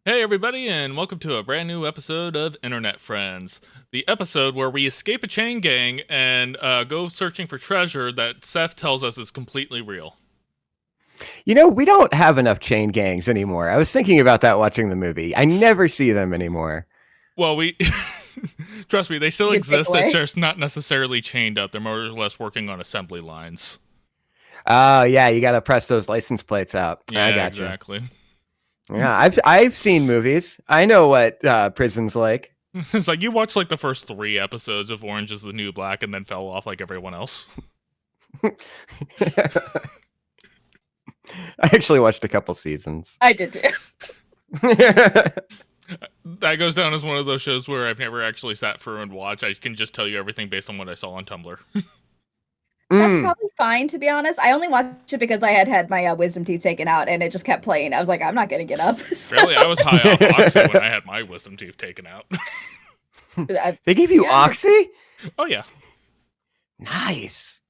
Hey, everybody, and welcome to a brand new episode of Internet Friends. The episode where we escape a chain gang and go searching for treasure that Seth tells us is completely real. We don't have enough chain gangs anymore. I was thinking about that watching the movie. I never see them anymore. Well, we. Trust me, they still Good exist. They're takeaway. just not necessarily chained up. They're more or less working on assembly lines. Oh, yeah, you got to press those license plates out. Yeah, I got exactly. you. Yeah, I've seen movies. I know what prison's like. It's like you watched like the first 3 episodes of Orange is the New Black and then fell off like everyone else. I actually watched a couple seasons. I did too. That goes down as one of those shows where I've never actually sat through and watched. I can just tell you everything based on what I saw on Tumblr. That's probably fine, to be honest. I only watched it because I had my wisdom teeth taken out, and it just kept playing. I was like, I'm not gonna get up. So, Really, I was high off Oxy when I had my wisdom teeth taken out. They gave you Yeah. Oxy? Oh yeah, Nice.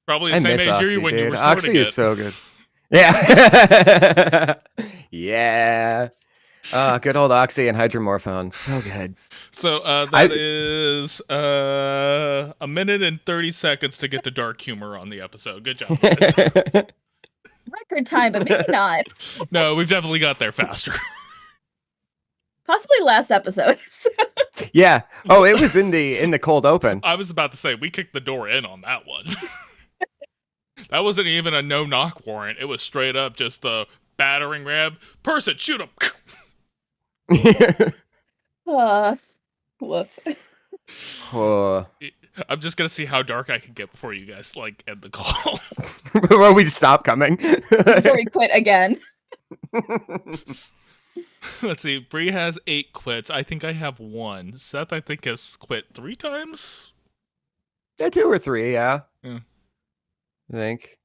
probably the I same miss age Oxy, you when you dude. were Oxy snorting is it. so good. Yeah. Yeah. Good old Oxy and hydromorphone. So good. So that is a minute and 30 seconds to get to dark humor on the episode. Good job, guys. record time, but maybe not. No, we've definitely got there faster. Possibly last episode. Yeah. Oh, it was in the cold open. I was about to say we kicked the door in on that one. That wasn't even a no knock warrant. It was straight up just the battering ram. Person, shoot him. Woof. Oh. I'm just gonna see how dark I can get before you guys like end the call. Before we stop coming. Before we quit again. Let's see. Brie has 8 quits. I think I have 1. Seth, I think, has quit 3 times. Yeah, 2 or 3, yeah. Yeah. I think.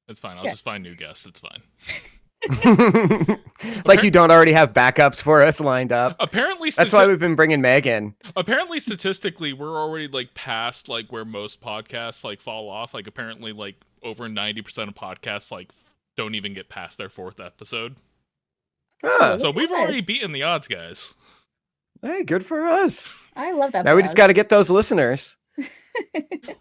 It's fine. I'll Yeah. just find new guests. It's fine. Like you don't already have backups for us lined up. Apparently, That's why we've been bringing Meg in. Apparently, statistically, we're already like past like where most podcasts like fall off. Like apparently, like over 90% of podcasts like don't even get past their 4th episode. Huh. So we've Yes. already beaten the odds, guys. Hey, good for us. I love that. Now we just got to get those listeners.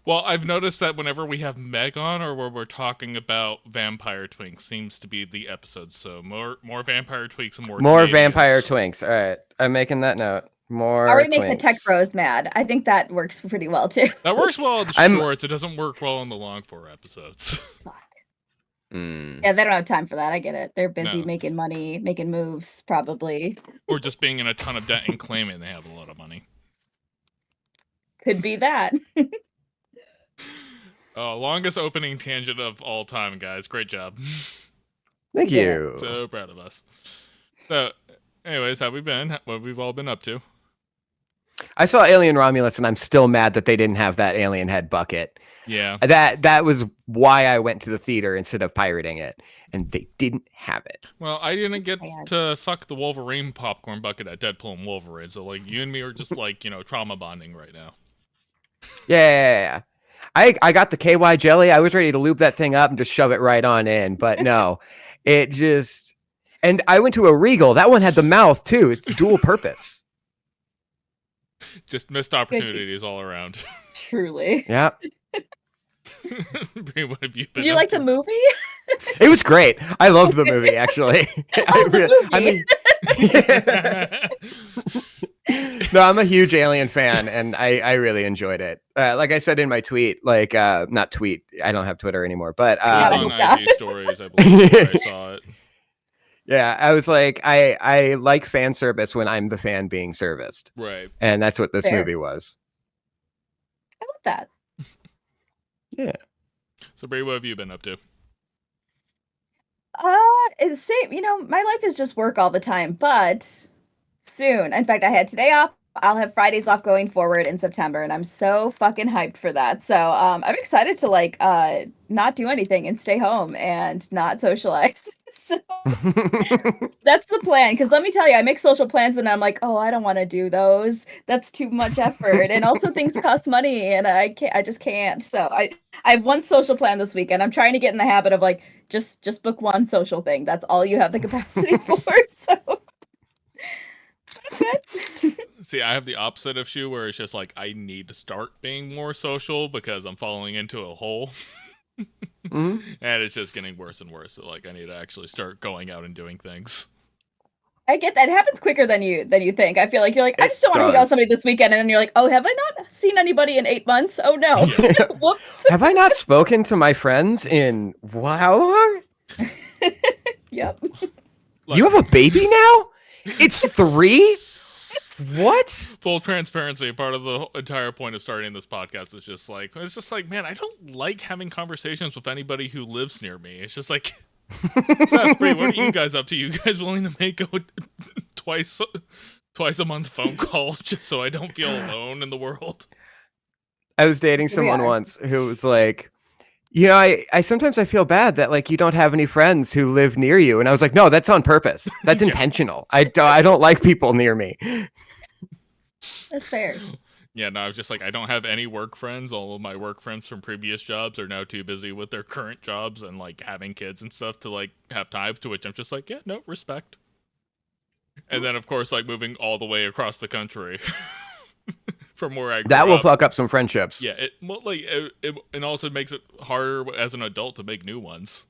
Well, I've noticed that whenever we have Meg on or where we're talking about vampire twinks seems to be the episode. So more vampire tweaks and more Canadians. Vampire twinks. All right. I'm making that note. More Are we making the twinks. tech bros mad? I think that works pretty well too. That works well on the I'm- shorts. It doesn't work well on the long 4 episodes. Yeah, they don't have time for that. I get it. They're busy No. making money, making moves, probably. Or just being in a ton of debt and claiming they have a lot of money. Could be that. Longest opening tangent of all time, guys. Great job. Thank Yeah. you. So proud of us. So, anyways, how we been? What we've all been up to? I saw Alien Romulus, and I'm still mad that they didn't have that alien head bucket. Yeah. That was why I went to the theater instead of pirating it, and they didn't have it. Well, I didn't get Man. to fuck the Wolverine popcorn bucket at Deadpool and Wolverine, so like you and me are just like trauma bonding right now. Yeah. I got the KY jelly. I was ready to lube that thing up and just shove it right on in, but no, it just. And I went to a Regal. That one had the mouth too. It's dual purpose. Just missed opportunities all around. Truly. Yeah, Brie, what have you been? Did you up like to? the movie? it was great. I loved the movie actually. No, I'm a huge Alien fan, and I really enjoyed it. Like I said in my tweet, like not tweet. I don't have Twitter anymore, but It was on Yeah. IG stories, I believe. Where I saw it. yeah, I was like, I like fan service when I'm the fan being serviced, Right. and that's what this Fair. movie was. I love that. So, Brie, what have you been up to? It's same. My life is just work all the time, but soon. In fact, I had today off. I'll have Fridays off going forward in September, and I'm so fucking hyped for that. So, I'm excited to not do anything and stay home and not socialize. So that's the plan. Because let me tell you, I make social plans and I'm like, oh, I don't want to do those. That's too much effort, and also things cost money, and I just can't. So I have one social plan this weekend. I'm trying to get in the habit of like just book one social thing. That's all you have the capacity for. So good. See, I have the opposite of Shu, where it's just like I need to start being more social because I'm falling into a hole, Mhm. and it's just getting worse and worse. So, like, I need to actually start going out and doing things. I get that. It happens quicker than you think. I feel like you're like, I It just don't want to hang out with does. somebody this weekend, and then you're like, oh, have I not seen anybody in 8 months? Oh no. Whoops. Have I not spoken to my friends in how long? Yep. Like, You have a baby now? It's 3? What? full transparency. Part of the entire point of starting this podcast is just like, it's just like, man, I don't like having conversations with anybody who lives near me. It's just like, Seth, Brie, what are you guys up to? You guys willing to make a twice a month phone call just so I don't feel alone in the world? I was dating Here we someone are. once who was like, I sometimes I feel bad that like you don't have any friends who live near you, and I was like, no, that's on purpose. That's Yeah. intentional. I don't like people near me. That's fair. Yeah, no, I was just like, I don't have any work friends. All of my work friends from previous jobs are now too busy with their current jobs and like having kids and stuff to like have time, to which I'm just like, yeah, no, respect. And then of course, like moving all the way across the country from where I grew That will up. fuck up some friendships. Yeah, it and also makes it harder as an adult to make new ones.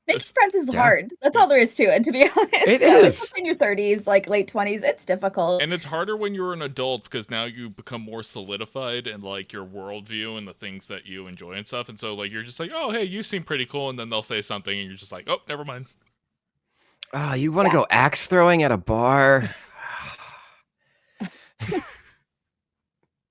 Making It's- friends is yeah. hard. That's all there is to it, to be honest. It So, is. especially in your 30s, like late 20s, it's difficult. And it's harder when you're an adult because now you become more solidified in like your worldview and the things that you enjoy and stuff. And so like you're just like, oh hey, you seem pretty cool, and then they'll say something and you're just like, oh, never mind. Ah, you want to go axe throwing at a bar?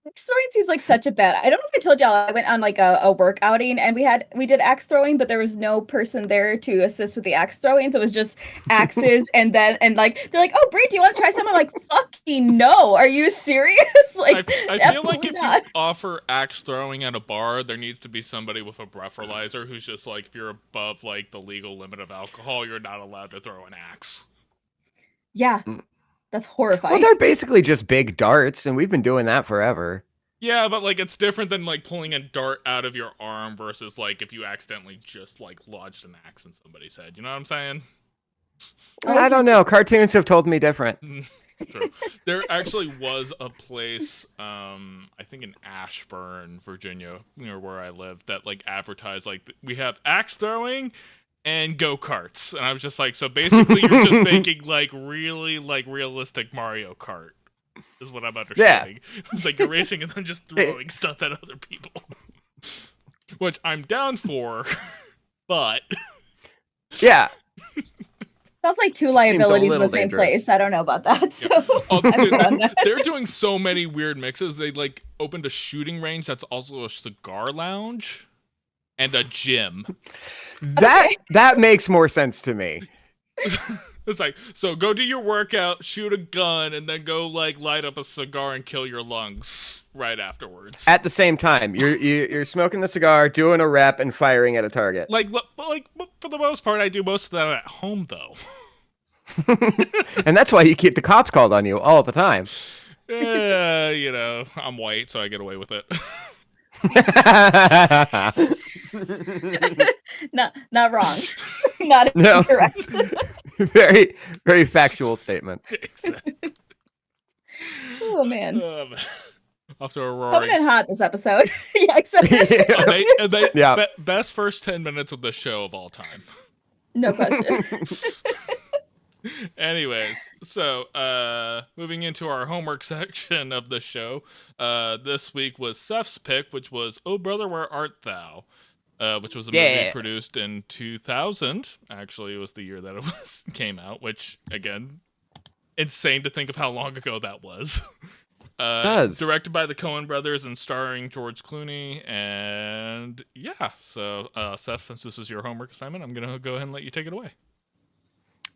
Axe throwing seems like such a bad. I don't know if I told y'all I went on like a work outing and we did axe throwing, but there was no person there to assist with the axe throwing, so it was just axes and like they're like, oh Brie, do you want to try some? I'm like, fucking no, are you serious? Like, I feel like absolutely if not. you offer axe throwing at a bar, there needs to be somebody with a breathalyzer who's just like, if you're above like the legal limit of alcohol, you're not allowed to throw an axe. Yeah, Mm. that's horrifying. Well, they're basically just big darts, and we've been doing that forever. Yeah, but like it's different than like pulling a dart out of your arm versus like if you accidentally just like lodged an axe in somebody's head. You know what I'm saying? I don't know. Cartoons have told me different. True. There actually was a place, I think in Ashburn, Virginia, near where I live, that like advertised like we have axe throwing and go-karts, and I was just like, so basically you're just making like really like realistic Mario Kart is what I'm understanding. It's like you're racing and then just throwing stuff at other people, which I'm down for, but Yeah. Sounds like two liabilities in the little same dangerous. place. I don't know about that. So Oh, I've dude, done that. they're doing so many weird mixes. They like opened a shooting range that's also a cigar lounge and a gym. That makes more sense to me. It's like, so go do your workout, shoot a gun, and then go like light up a cigar and kill your lungs right afterwards. At the same time, you're smoking the cigar, doing a rep, and firing at a target. But for the most part, I do most of that at home though. And that's why you keep the cops called on you all the time. You know, I'm white, so I get away with it. Not wrong. Not No. incorrect. Very, very factual statement. Exactly. Oh man. Off to a Coming roaring. in hot this episode. Yeah, except Yeah. Best first 10 minutes of the show of all time. no question. Anyways, so moving into our homework section of the show, this week was Seth's pick, which was "Oh Brother, Where Art Thou," which was a movie Yeah. produced in 2000. Actually, it was the year that it came out, which again, insane to think of how long ago that was. Does. Directed by the Coen brothers and starring George Clooney, and yeah. So Seth, since this is your homework assignment, I'm gonna go ahead and let you take it away.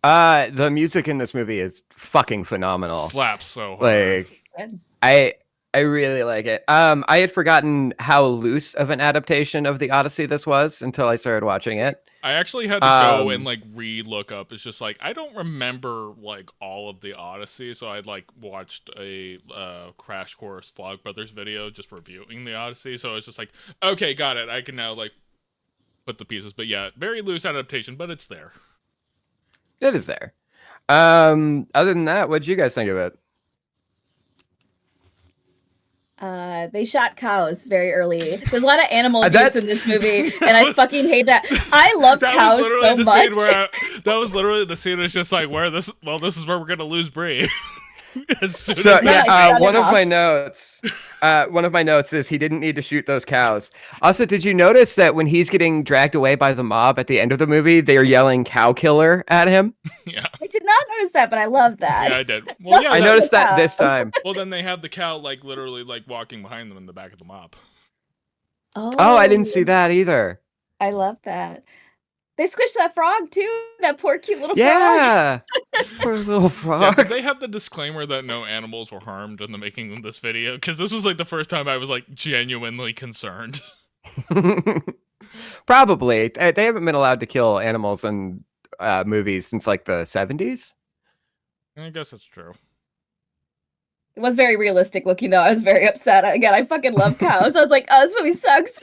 The music in this movie is fucking phenomenal. Slaps so hard. Like, Good. I really like it. I had forgotten how loose of an adaptation of the Odyssey this was until I started watching it. I actually had to go Um, and like re-look up. It's just like I don't remember like all of the Odyssey, so I'd like watched a Crash Course Vlog Brothers video just reviewing the Odyssey. So it's just like, okay, got it. I can now like put the pieces. But yeah, very loose adaptation, but it's there. It is there. Other than that, what did you guys think of it? They shot cows very early. There's a lot of animal abuse That's- in this movie, and I fucking hate that. I love That cows was literally so the much. scene where that was literally the scene. It's just like this is where we're gonna lose Brie. As soon So as Yeah, yeah, shut one it of off. my notes. One of my notes is he didn't need to shoot those cows. Also, did you notice that when he's getting dragged away by the mob at the end of the movie, they are yelling "cow killer" at him? yeah, I did not notice that, but I love that. yeah, I did. Well, yeah, I Just noticed the that this cows. time. Well, then they have the cow like literally like walking behind them in the back of the mob. Oh, I didn't see that either. I love that. They squished that frog too. That poor cute little frog. Yeah, poor little Yeah, frog. did they have the disclaimer that no animals were harmed in the making of this video? Because this was like the first time I was like genuinely concerned. Probably they haven't been allowed to kill animals in movies since like the 70s. I guess that's true. It was very realistic looking though. I was very upset. Again, I fucking love cows. I was like, oh, this movie sucks.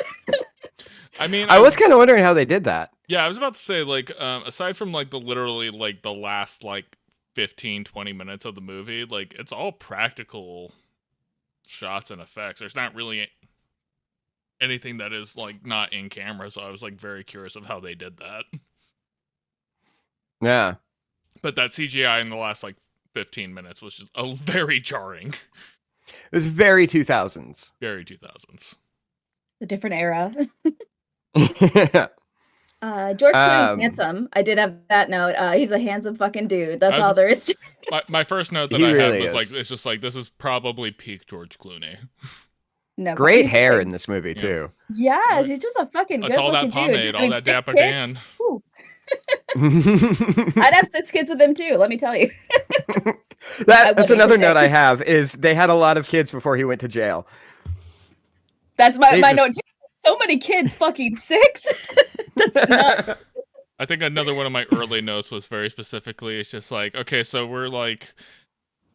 I mean, I was kind of wondering how they did that. Yeah, I was about to say, like, aside from, like, literally, like, the last, like, 15, 20 minutes of the movie, like, it's all practical shots and effects. There's not really anything that is, like, not in camera, so I was, like, very curious of how they did that. Yeah. But that CGI in the last, like, 15 minutes was just very jarring. It was very 2000s. Very 2000s. A different era. Yeah. George Clooney's handsome. I did have that note. He's a handsome fucking dude. That's all there is to My first note that He I really had was, is. like, it's just, like, this is probably peak George Clooney. No, Great he's hair great. in this movie too. Yes, he's just a fucking That's good all looking that pomade, dude. all that 6 Dapper kids? Dan. Ooh. I'd have 6 kids with him too, let me tell you. That's wouldn't. another note I have is they had a lot of kids before he went to jail. That's my They my just- note too. So many kids, fucking 6. That's not I think another one of my early notes was very specifically, it's just like, okay, so we're like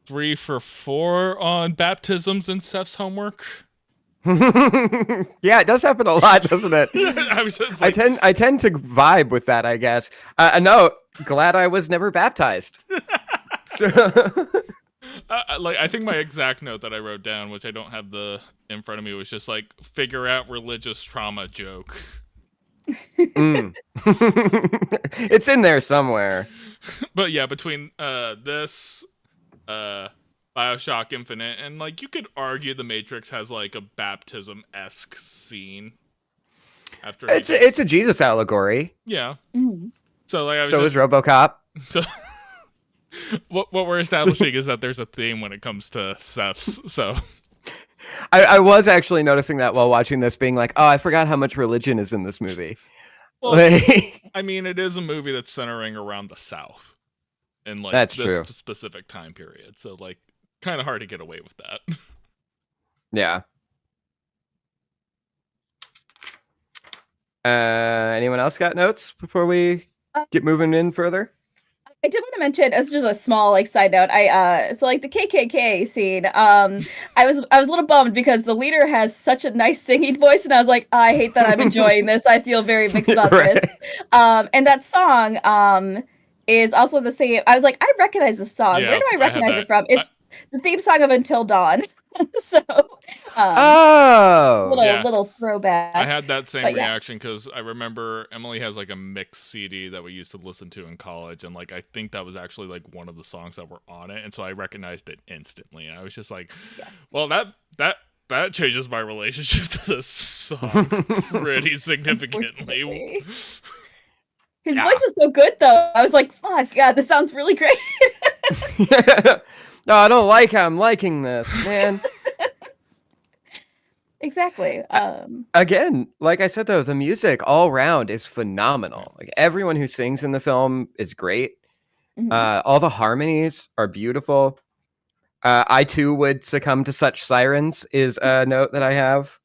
3 for 4 on baptisms in Seth's homework. Yeah, it does happen a lot, doesn't it? I was just like, I tend to vibe with that, I guess. A note: glad I was never baptized. So, like, I think my exact note that I wrote down, which I don't have in front of me, was just like, figure out religious trauma joke. it's in there somewhere. But yeah, between this, BioShock Infinite, and like, you could argue The Matrix has like a baptism-esque scene. After It's a Jesus allegory. yeah. Mm. So like, I was So just, is RoboCop. so what we're establishing is that there's a theme when it comes to Seth's. So I was actually noticing that while watching this, being like, oh, I forgot how much religion is in this movie. well, Like- I mean, it is a movie that's centering around the South in like That's this true. specific time period. So like, kind of hard to get away with that. Yeah. Anyone else got notes before we get moving in further? I did want to mention, as just a small like side note, so like the KKK scene, I was a little bummed because the leader has such a nice singing voice, and I was like, I hate that I'm enjoying this. I feel very mixed about Right. this. And that song is also the same. I was like, I recognize this song. Yeah, Where do I I had recognize that. it from? It's the theme song of Until Dawn. So Oh, Yeah. little throwback. I had that same But yeah. reaction because I remember Emily has like a mixed CD that we used to listen to in college, and like I think that was actually like one of the songs that were on it, and so I recognized it instantly, and I was just like, Yes. well, that changes my relationship to this song pretty significantly. Unfortunately. His Yeah. voice was so good though. I was like, fuck, God, this sounds really great. no, I don't like how I'm liking this, man. Exactly. Again, like I said though, the music all around is phenomenal. Like everyone who sings in the film is great. Mhm. All the harmonies are beautiful. I too would succumb to such sirens is a note that I have.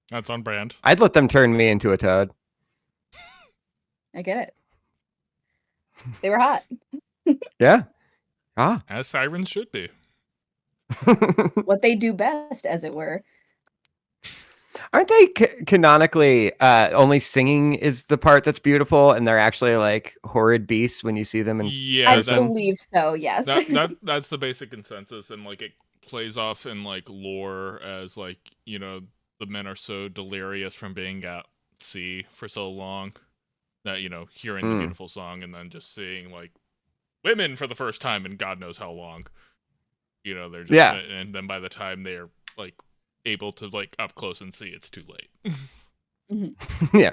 That's on brand. I'd let them turn me into a toad. I get it. They were hot. Yeah. Ah. As sirens should be. What they do best, as it were. Aren't they canonically only singing is the part that's beautiful, and they're actually like horrid beasts when you see them in Yeah, I person? believe so. Yes. that's the basic consensus, and like it plays off in like lore as like the men are so delirious from being at sea for so long that hearing the beautiful song and then just seeing like women for the first time in God knows how long, they're just and then by the time they're like able to like up close and see, it's too late. Mm-hmm. Yeah.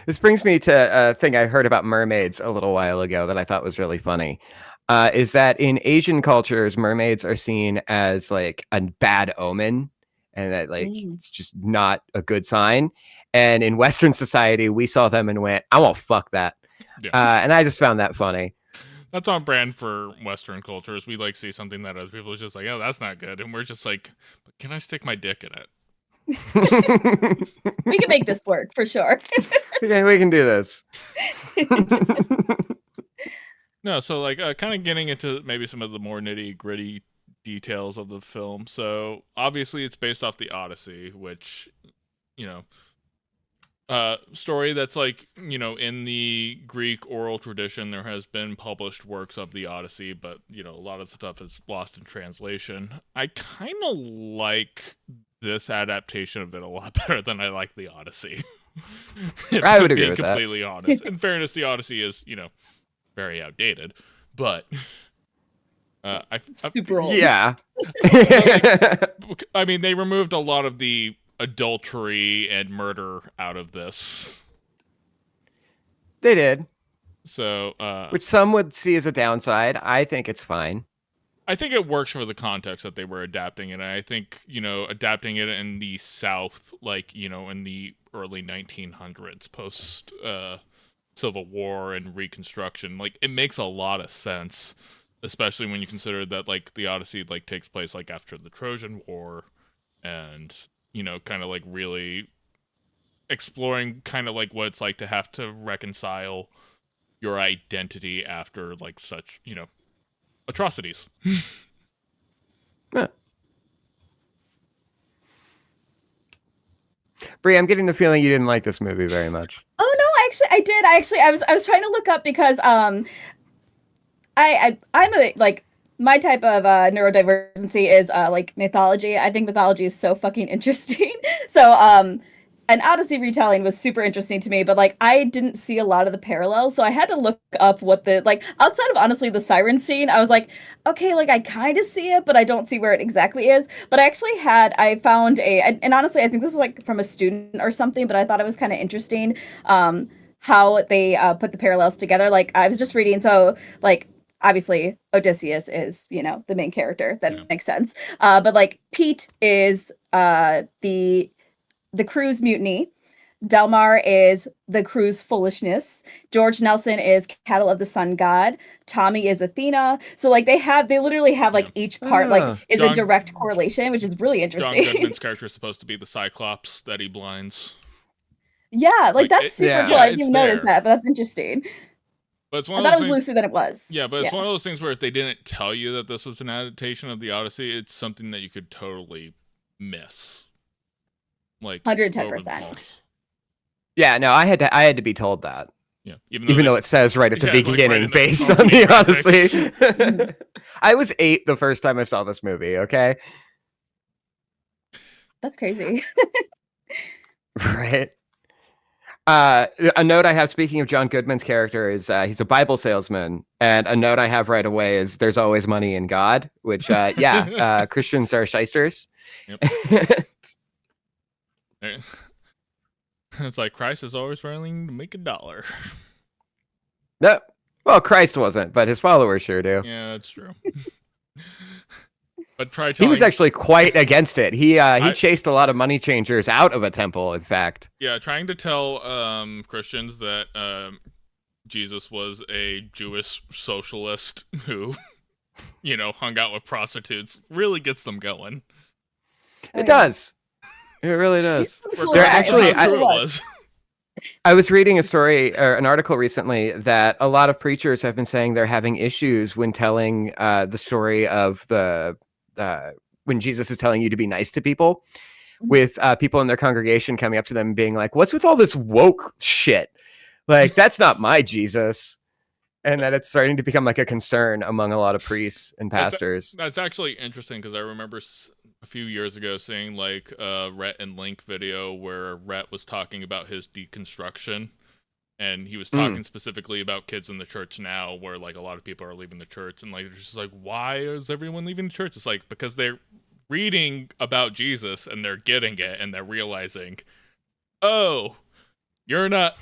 This brings me to a thing I heard about mermaids a little while ago that I thought was really funny. Is that in Asian cultures, mermaids are seen as like a bad omen, and that like it's just not a good sign. And in Western society, we saw them and went, "I won't fuck that." Yeah. And I just found that funny. That's on brand for Western cultures. We like see something that other people are just like, oh, that's not good, and we're just like, but can I stick my dick in it? We can make this work for sure. Okay, we can do this. No, so like kind of getting into maybe some of the more nitty gritty details of the film. So obviously it's based off the Odyssey, which story that's like in the Greek oral tradition there has been published works of the Odyssey, but a lot of stuff is lost in translation. I kind of like this adaptation of it a lot better than I like the Odyssey. I would agree with that. Completely honest. In fairness, the Odyssey is very outdated, but super old. Yeah. I mean, they removed a lot of the adultery and murder out of this. They did. So, which some would see as a downside. I think it's fine. I think it works for the context that they were adapting it. And I think, adapting it in the South, like, in the early 1900s, post Civil War and Reconstruction, like, it makes a lot of sense, especially when you consider that, like, the Odyssey, like, takes place, like, after the Trojan War, and kind of like really exploring kind of like what it's like to have to reconcile your identity after like such, atrocities. Yeah. Brie, I'm getting the feeling you didn't like this movie very much. Oh no, I did. I was trying to look up because I'm a like my type of neurodivergency is like mythology. I think mythology is so fucking interesting. So an Odyssey retelling was super interesting to me, but like I didn't see a lot of the parallels, so I had to look up what the like outside of honestly the siren scene. I was like, okay, like I kind of see it, but I don't see where it exactly is. But I found and honestly, I think this was like from a student or something, but I thought it was kind of interesting how they put the parallels together. Like I was just reading, so like. Obviously, Odysseus is, the main character. That makes sense. But like Pete is the crew's mutiny. Delmar is the crew's foolishness. George Nelson is cattle of the sun god. Tommy is Athena. So like they literally have like each part like is a direct correlation, which is really interesting. John Goodman's character is supposed to be the Cyclops that he blinds. Yeah, like that's super cool. I didn't notice that, but that's interesting. But it's I thought it was looser than it was. Yeah, but it's one of those things where if they didn't tell you that this was an adaptation of the Odyssey, it's something that you could totally miss. Like 110%. Yeah, no, I had to be told that. Yeah, even though it says right at the beginning, like based on the Odyssey. I was 8 the first time I saw this movie. Okay, that's crazy. Right. A note I have, speaking of John Goodman's character, is he's a Bible salesman, and a note I have right away is there's always money in God, which Christians are shysters. Yep. It's like Christ is always willing to make $1. No, well, Christ wasn't, but his followers sure do. Yeah, that's true. But he was actually quite against it. He chased a lot of money changers out of a temple, in fact. Yeah, trying to tell Christians that Jesus was a Jewish socialist who, hung out with prostitutes really gets them going. It does. It really does. They're actually, I was reading a story or an article recently that a lot of preachers have been saying they're having issues when telling the story of when Jesus is telling you to be nice to people, with people in their congregation coming up to them and being like, "What's with all this woke shit? Like, that's not my Jesus." And that it's starting to become like a concern among a lot of priests and pastors. That's actually interesting because I remember a few years ago seeing like a Rhett and Link video where Rhett was talking about his deconstruction, and he was talking specifically about kids in the church now, where like a lot of people are leaving the church, and like they're just like, why is everyone leaving the church? It's like because they're reading about Jesus and they're getting it and they're realizing, oh, you're not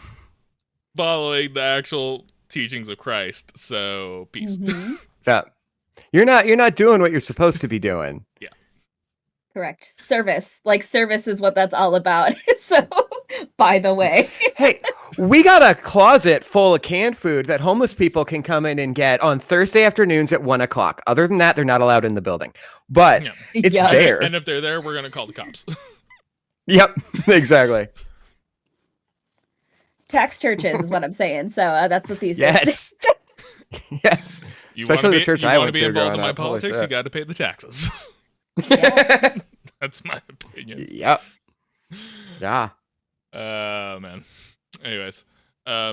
following the actual teachings of Christ, so peace. Mm-hmm. Yeah. You're not doing what you're supposed to be doing. Yeah. Correct. Service. Like service is what that's all about. So, by the way. Hey, we got a closet full of canned food that homeless people can come in and get on Thursday afternoons at 1:00. Other than that, they're not allowed in the building. But it's Yeah. there. And if they're there, we're gonna call the cops. Yep, exactly. Tax churches is what I'm saying. So that's the thesis. Yes. Yes. Especially the church I went to to be involved in growing my up. Holy politics, you shit. got to pay the taxes. Yeah. That's my opinion. Yep. Yeah. Man. Anyways,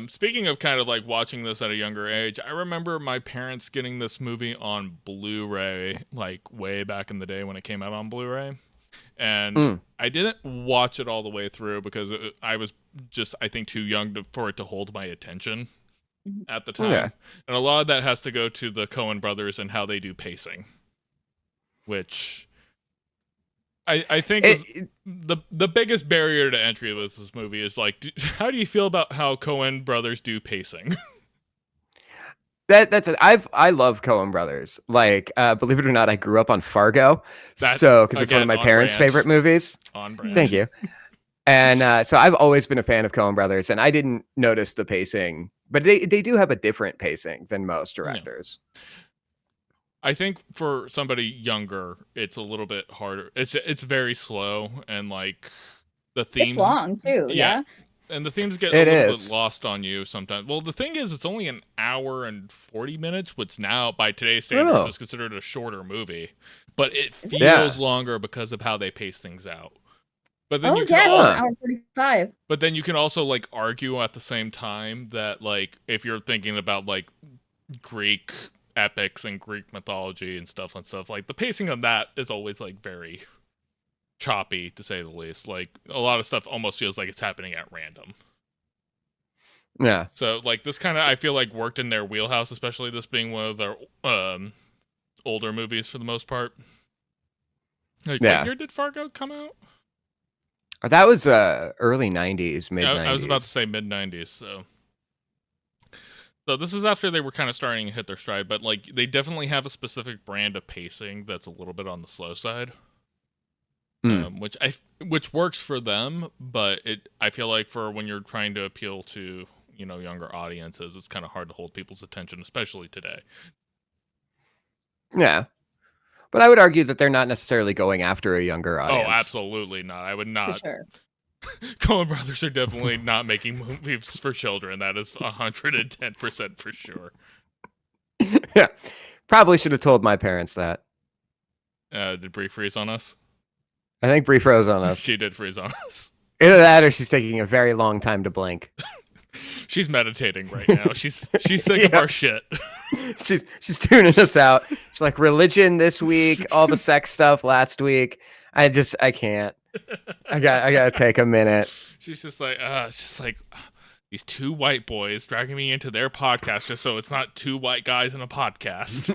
speaking of kind of like watching this at a younger age, I remember my parents getting this movie on Blu-ray like way back in the day when it came out on Blu-ray. And I didn't watch it all the way through because I was just, I think, too young for it to hold my attention at the time. Yeah. And a lot of that has to go to the Coen brothers and how they do pacing, which I think the biggest barrier to entry with this movie is like, how do you feel about how Coen brothers do pacing? That's it. I love Coen Brothers. Like, believe it or not, I grew up on Fargo, because it's one of my parents' favorite movies. On brand. Thank you. And so I've always been a fan of Coen Brothers, and I didn't notice the pacing, but they do have a different pacing than most directors. Yeah. I think for somebody younger, it's a little bit harder. It's very slow, and like the themes. It's long too. Yeah. And the themes get a little bit lost on you sometimes. Well, the thing is, it's only an hour and 40 minutes, which now, by today's standards, is considered a shorter movie. But it feels longer because of how they pace things out. But then an hour 45. But then you can also like argue at the same time that like if you're thinking about like Greek epics and Greek mythology and stuff, like the pacing of that is always like very choppy, to say the least. Like a lot of stuff almost feels like it's happening at random. Yeah. So like this kind of, I feel like, worked in their wheelhouse, especially this being one of their older movies for the most part. Like, what year did Fargo come out? That was early 90s, mid 90s. I was about to say mid 90s. So this is after they were kind of starting to hit their stride, but like they definitely have a specific brand of pacing that's a little bit on the slow side. Which works for them, but I feel like for when you're trying to appeal to, you know, younger audiences, it's kind of hard to hold people's attention, especially today. Yeah, but I would argue that they're not necessarily going after a younger audience. Oh, absolutely not. I would not. For sure. Coen brothers are definitely not making movies for children. That is 110% for sure. Yeah, probably should have told my parents that. Did Brie freeze on us? I think Brie froze on us. She did freeze on us. Either that or she's taking a very long time to blink. She's meditating right now. She's sick of our shit. She's tuning us out. She's like, religion this week, all the sex stuff last week. I can't. I gotta take a minute. She's just like, these two white boys dragging me into their podcast just so it's not two white guys in a podcast.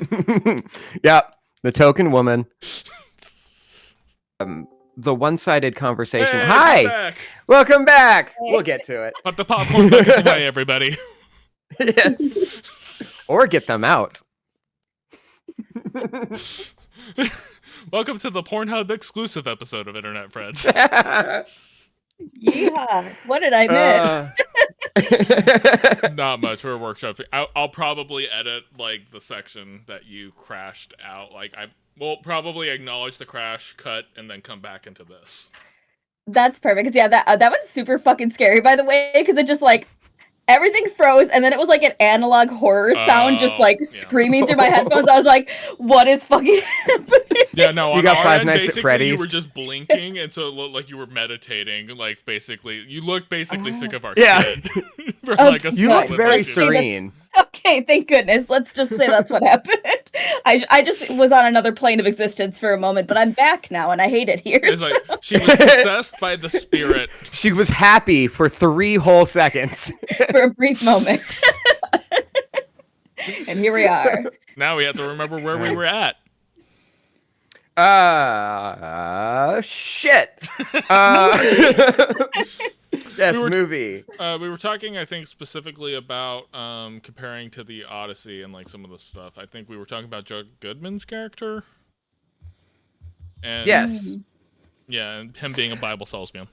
Yep, the token woman. The one-sided conversation. Hey, Hi, welcome back. Hey. We'll get to it. Put the popcorn buckets away, everybody. Yes, or get them out. Welcome to the Pornhub exclusive episode of Internet Friends. Yeah. What did I miss? Not much. We're workshopping. I'll probably edit like the section that you crashed out. Like I will probably acknowledge the crash, cut, and then come back into this. That's perfect. Cause yeah, that was super fucking scary, by the way, because it just like everything froze, and then it was like an analog horror sound just like screaming through my headphones. I was like, what is fucking happening? Yeah, no, You on got our Five end, Nights at basically, Freddy's? you were just blinking, and so it looked like you were meditating. Like, basically, you looked basically sick of our shit. For like a You looked solid, very like, serene. Okay, thank goodness. Let's just say that's what happened. I just was on another plane of existence for a moment, but I'm back now, and I hate it here. It's like she was possessed by the spirit. She was happy for 3 whole seconds. For a brief moment. And here we are. Now we have to remember where we were at. Shit. Yes, movie. We were talking, I think, specifically about comparing to the Odyssey and like some of the stuff. I think we were talking about Joe Goodman's character. And Yes. Yeah, and him being a Bible salesman.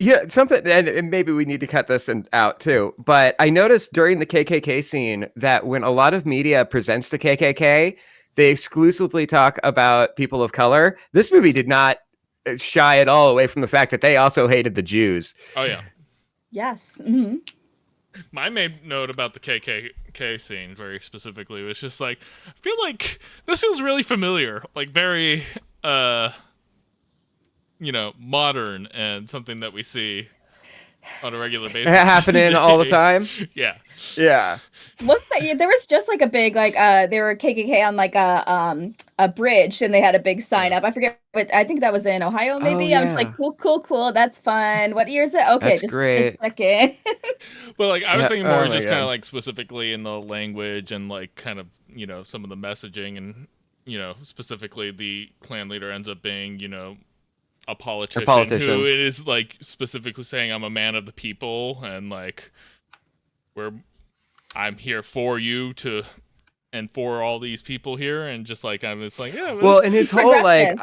Yeah, something, and maybe we need to cut this out too. But I noticed during the KKK scene that when a lot of media presents the KKK, they exclusively talk about people of color. This movie did not shy at all away from the fact that they also hated the Jews. Oh yeah. Yes. My main note about the KKK scene, very specifically, was just like, I feel like this feels really familiar, like very, modern and something that we see on a regular basis. Happening all the time. Yeah. Yeah. There was just like a big they were KKK on like a bridge, and they had a big sign up. I forget, but I think that was in Ohio maybe. Oh, I was like, cool, that's fun. What year is it? Okay, That's just great. checking. But like I was thinking more Oh my just kind God. of like specifically in the language and like kind of, some of the messaging and, specifically the clan leader ends up being, a politician who is like specifically saying I'm a man of the people and like I'm here for you and for all these people here, and just like I'm just like, yeah. Well, and his whole like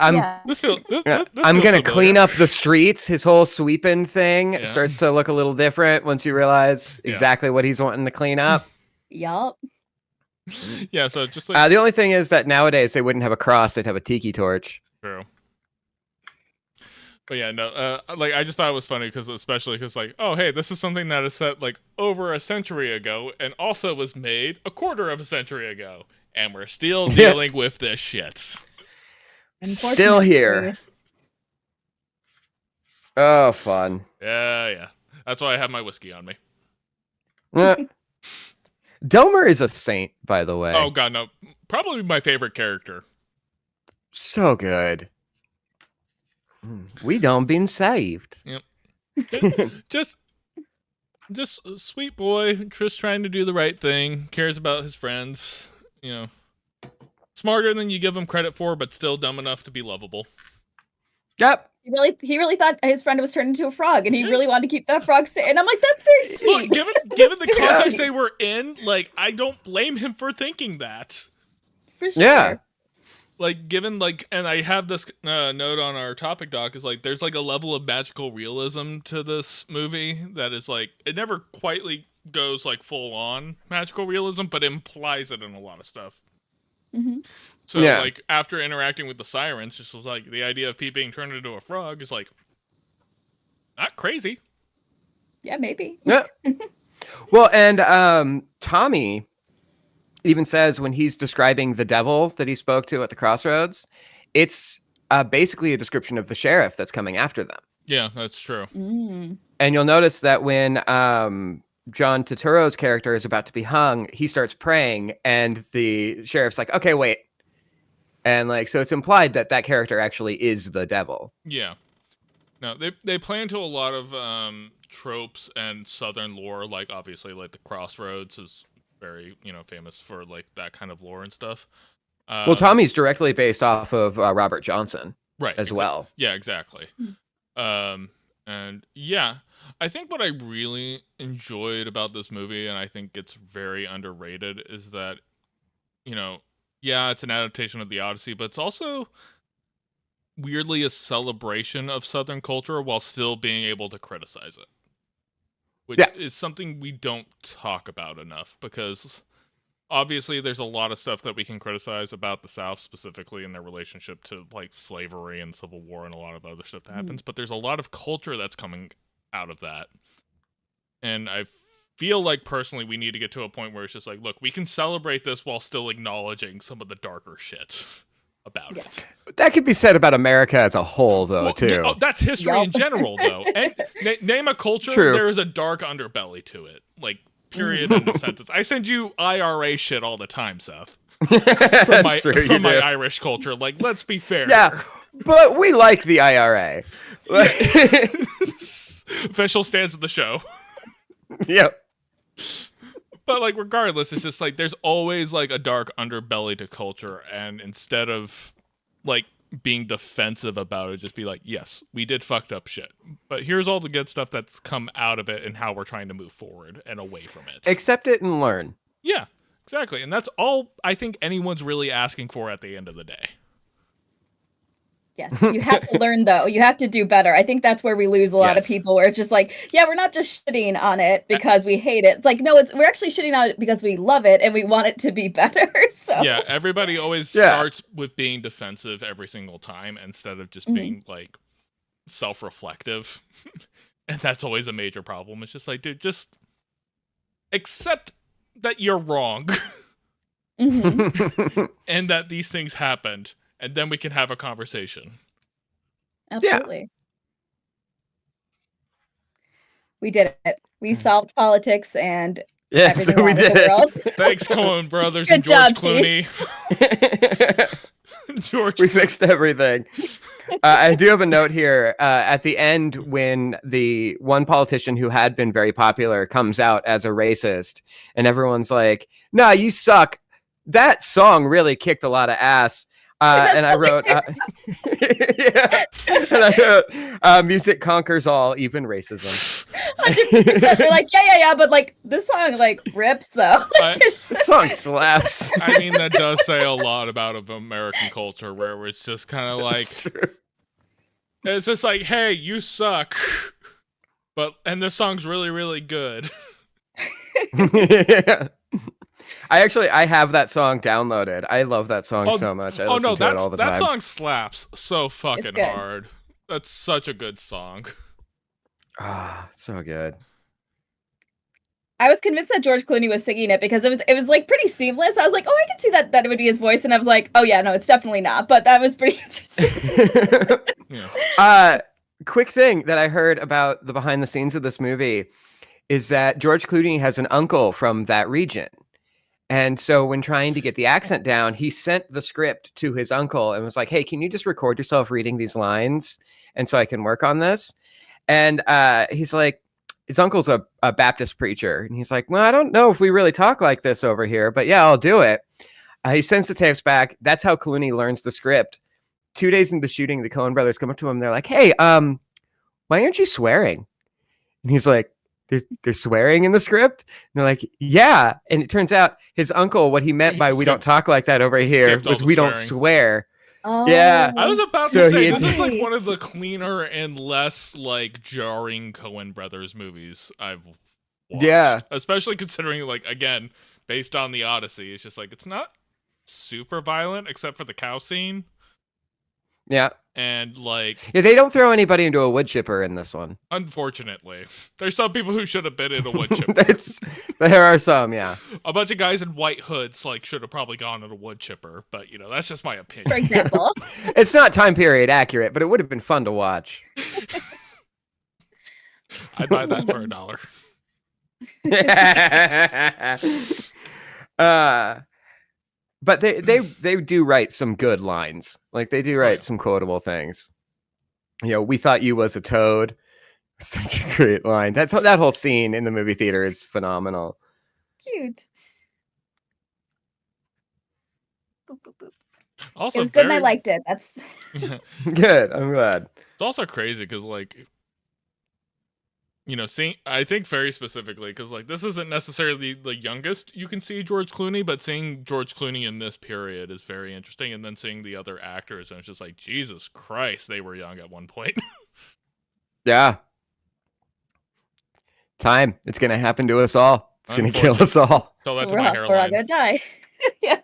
This feels I'm feels gonna familiar. clean up the streets. His whole sweeping thing Yeah. starts to look a little different once you realize exactly what he's wanting to clean up. Yup. Yeah, so just like The only thing is that nowadays they wouldn't have a cross; they'd have a tiki torch. true. But yeah, no, like I just thought it was funny especially because like, oh hey, this is something that is set like over a century ago and also was made a quarter of a century ago, and we're still dealing with this shit. Still here. Oh, fun. Yeah. That's why I have my whiskey on me. Delmer is a saint, by the way. Oh god, no, probably my favorite character. So good. We done been saved. Yep. just a sweet boy, just trying to do the right thing, cares about his friends, smarter than you give him credit for, but still dumb enough to be lovable. Yep. He really thought his friend was turned into a frog, and he really wanted to keep that frog safe. And I'm like, that's very sweet. Look, given the context they were in, like I don't blame him for thinking that. For sure. Yeah. Like, given, like, and I have this note on our topic doc, is like, there's like a level of magical realism to this movie that is like, it never quite goes like full on magical realism, but implies it in a lot of stuff. Mm-hmm. So, like, after interacting with the sirens, just was like, the idea of Pete being turned into a frog is like, not crazy. Yeah, maybe. Yeah. Well, and Tommy even says when he's describing the devil that he spoke to at the crossroads, it's basically a description of the sheriff that's coming after them. Yeah, that's true. Mm. And you'll notice that when John Turturro's character is about to be hung, he starts praying, and the sheriff's like, okay, wait. And like, so it's implied that that character actually is the devil. Yeah. No, they play into a lot of tropes and Southern lore, like obviously like the crossroads is very, famous for like that kind of lore and stuff. Well, Tommy's directly based off of Robert Johnson, right? As well. Yeah, exactly. And yeah, I think what I really enjoyed about this movie, and I think it's very underrated, is that, yeah, it's an adaptation of the Odyssey, but it's also weirdly a celebration of Southern culture while still being able to criticize it. Which is something we don't talk about enough, because obviously there's a lot of stuff that we can criticize about the South, specifically in their relationship to like slavery and Civil War and a lot of other stuff that happens, but there's a lot of culture that's coming out of that. And I feel like personally we need to get to a point where it's just like, look, we can celebrate this while still acknowledging some of the darker shit about it. That could be said about America as a whole, though, Well, too. that's history in general, though. And name a culture, True. there is a dark underbelly to it. Like, period, end of sentence. I send you IRA shit all the time, Seth. From my Irish culture. Like, let's be fair. Yeah, but we like the IRA. Official stance of the show. Yep. But like, regardless, it's just like there's always like a dark underbelly to culture, and instead of like being defensive about it, just be like, yes, we did fucked up shit, but here's all the good stuff that's come out of it and how we're trying to move forward and away from it. Accept it and learn. Yeah, exactly. And that's all I think anyone's really asking for at the end of the day. Yes, you have to learn, though. You have to do better. I think that's where we lose a lot of people, where it's just like, yeah, we're not just shitting on it because we hate it. It's like, no, we're actually shitting on it because we love it and we want it to be better. So yeah, everybody always starts with being defensive every single time instead of just being like self-reflective. And that's always a major problem. It's just like, dude, just accept that you're wrong. And that these things happened. And then we can have a conversation. Absolutely. Yeah. We did it. We solved politics and everything so we did the world. Thanks, Coen Brothers and George Clooney. We fixed everything. I do have a note here. At the end, when the one politician who had been very popular comes out as a racist, and everyone's like, "Nah, you suck." That song really kicked a lot of ass. And I wrote, music conquers all, even racism. 100%. They're like, yeah, but like this song like rips though. This song slaps. I mean, that does say a lot about American culture, where it's just kind of like, it's just like, hey, you suck, and this song's really, really good. Yeah. I have that song downloaded. I love that song so much. I listen to it all the time. That song slaps so fucking hard. That's such a good song. So good. I was convinced that George Clooney was singing it because it was like pretty seamless. I was like, oh, I can see that it would be his voice, and I was like, oh yeah, no, it's definitely not. But that was pretty interesting. Quick thing that I heard about the behind the scenes of this movie is that George Clooney has an uncle from that region. And so when trying to get the accent down, he sent the script to his uncle and was like, hey, can you just record yourself reading these lines? And so I can work on this. And he's like, his uncle's a Baptist preacher. And he's like, well, I don't know if we really talk like this over here, but yeah, I'll do it. He sends the tapes back. That's how Clooney learns the script. 2 days into shooting, the Coen brothers come up to him. They're like, hey, why aren't you swearing? And he's like, they're swearing in the script? And they're like, yeah. And it turns out his uncle, what he meant by we don't talk like that over here was we don't swear. Oh. Yeah. I was about to say, this is like one of the cleaner and less like jarring Coen brothers movies I've watched. Yeah. Especially considering, like, again, based on the Odyssey, it's just like, it's not super violent except for the cow scene. Yeah. And like, yeah, they don't throw anybody into a wood chipper in this one. Unfortunately, there's some people who should have been in a wood chipper. There are some, yeah. A bunch of guys in white hoods like should have probably gone in a wood chipper, but you know, that's just my opinion. For example, it's not time period accurate, but it would have been fun to watch. I'd buy that for $1. But they do write some good lines. Like they do write some quotable things. You know, we thought you was a toad. Such a great line. That whole scene in the movie theater is phenomenal. Cute. Also, it was good and I liked it. That's good. I'm glad. It's also crazy because, like, you know, I think very specifically because, like, this isn't necessarily the youngest you can see George Clooney, but seeing George Clooney in this period is very interesting. And then seeing the other actors, and it's just like, Jesus Christ, they were young at one point. Yeah. Time. It's going to happen to us all. It's going to kill us all. Tell that to my hairline. We're all going to die. Yeah.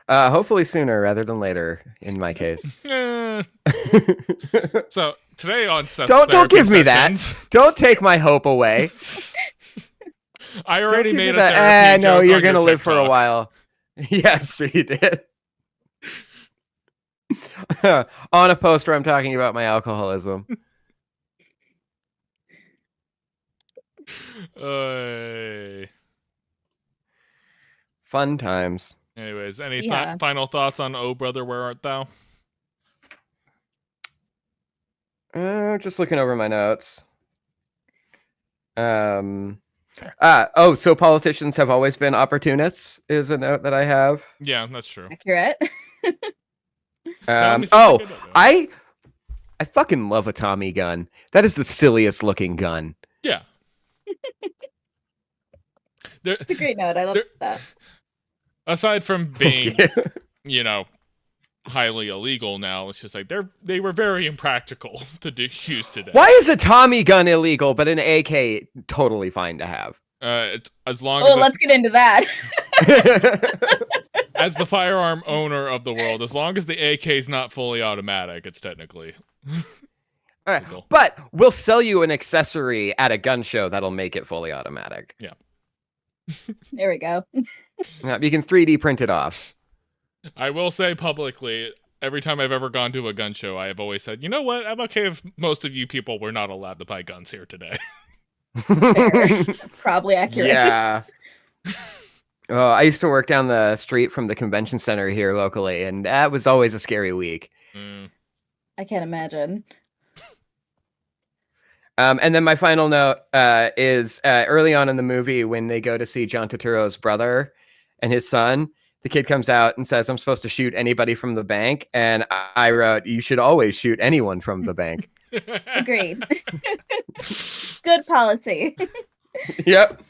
Hopefully sooner rather than later, in my case. Eh. So today on Seth's Don't Therapy give me that. Sessions, Don't take my hope away. I already Don't give made me a that. therapy No, joke you're on gonna your live for a TikTok. while. Yes, sure you did. On a post where I'm talking about my alcoholism. Fun times. Anyways, any Yeah. final thoughts on Oh Brother, Where Art Thou? Just looking over my notes. So politicians have always been opportunists is a note that I have. Yeah, that's true. Accurate. Tell me something good about it. I fucking love a Tommy gun. That is the silliest looking gun. Yeah. It's a great note. I love that. Aside from being, highly illegal now, it's just like they were very impractical to use today. Why is a Tommy gun illegal, but an AK totally fine to have? As long Oh, as let's get into that. as the firearm owner of the world, as long as the AK is not fully automatic, it's technically legal. But we'll sell you an accessory at a gun show that'll make it fully automatic. Yeah. There we go. You can 3D print it off. I will say publicly, every time I've ever gone to a gun show, I have always said, you know what? I'm okay if most of you people were not allowed to buy guns here today. Fair. Probably accurate. Yeah. Oh, I used to work down the street from the convention center here locally, and that was always a scary week. I can't imagine. And then my final note is early on in the movie when they go to see John Turturro's brother and his son, the kid comes out and says, I'm supposed to shoot anybody from the bank. And I wrote, you should always shoot anyone from the bank. Agreed. Good policy. Yep.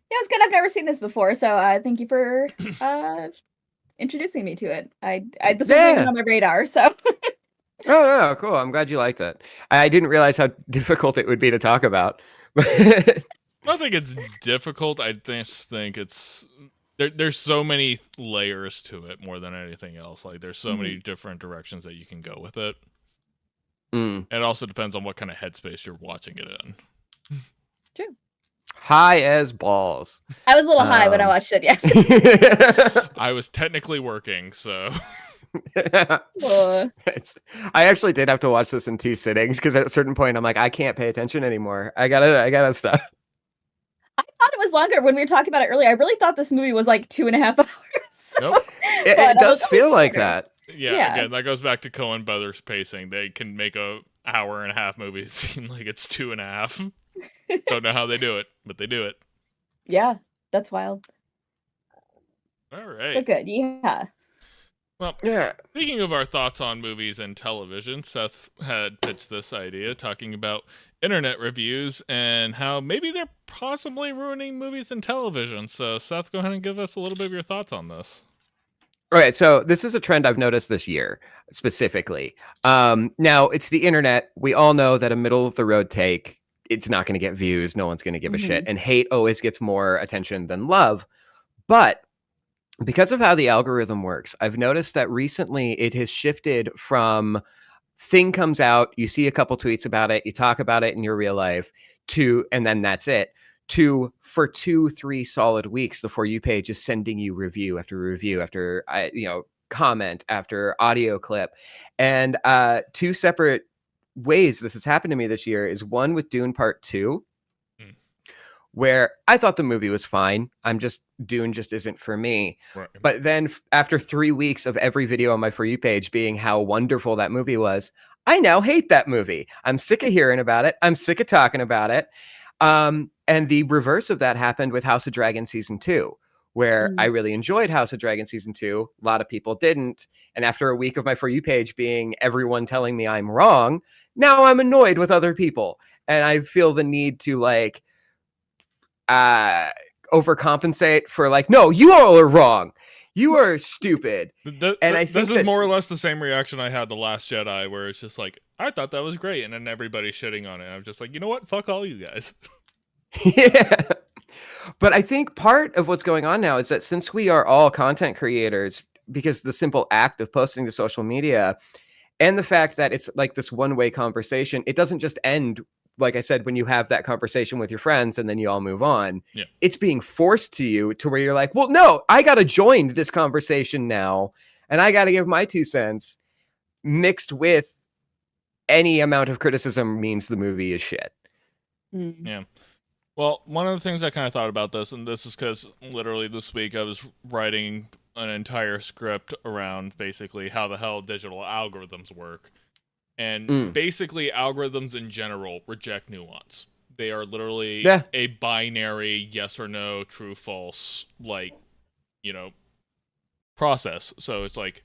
Yeah, it's good. I've never seen this before, so thank you for introducing me to it. This wasn't even on my radar, so. Oh, no, cool. I'm glad you liked it. I didn't realize how difficult it would be to talk about. I don't think it's difficult. I just think it's there's so many layers to it more than anything else. Like there's so many different directions that you can go with it. It also depends on what kind of headspace you're watching it in. True. High as balls. I was a little high when I watched it, yes. I was technically working, so. I actually did have to watch this in 2 sittings because at a certain point I'm like, I can't pay attention anymore. I gotta stop. I thought it was longer when we were talking about it earlier. I really thought this movie was like 2.5 hours. Nope. It does feel like that. Yeah, again, that goes back to Coen Brothers pacing. They can make a hour-and-a-half movie seem like it's 2.5. Don't know how they do it, but they do it. Yeah, that's wild. All right. But good, yeah. Well, speaking of our thoughts on movies and television, Seth had pitched this idea talking about internet reviews and how maybe they're possibly ruining movies and television. So, Seth, go ahead and give us a little bit of your thoughts on this. All right, so this is a trend I've noticed this year specifically. Now, it's the internet. We all know that a middle-of-the-road take, it's not going to get views. No one's going to give a shit. And hate always gets more attention than love. But because of how the algorithm works, I've noticed that recently it has shifted from thing comes out, you see a couple tweets about it, you talk about it in your real life, and then that's it, to for 2-3 solid weeks, the For You page is sending you review after comment after audio clip. And 2 separate ways this has happened to me this year is one with Dune Part 2, where I thought the movie was fine. Dune just isn't for me. Right. But then after 3 weeks of every video on my For You page being how wonderful that movie was, I now hate that movie. I'm sick of hearing about it. I'm sick of talking about it. And the reverse of that happened with House of Dragon Season 2, where I really enjoyed House of Dragon Season 2. A lot of people didn't. And after a week of my For You page being everyone telling me I'm wrong, now I'm annoyed with other people. And I feel the need to overcompensate for no, you all are wrong. You are stupid. I think this is more or less the same reaction I had The Last Jedi, where it's just like, I thought that was great, and then everybody's shitting on it. I'm just like, you know what? Fuck all you guys. Yeah. But I think part of what's going on now is that since we are all content creators, because the simple act of posting to social media and the fact that it's like this one-way conversation, it doesn't just end, like I said, when you have that conversation with your friends and then you all move on. Yeah. It's being forced to you to where you're like, well, no, I got to join this conversation now and I got to give my 2 cents, mixed with any amount of criticism means the movie is shit. Yeah. Well, one of the things I kind of thought about this, and this is because literally this week I was writing an entire script around basically how the hell digital algorithms work. And basically algorithms in general reject nuance. They are literally a binary yes or no, true, false, like, process. So it's like,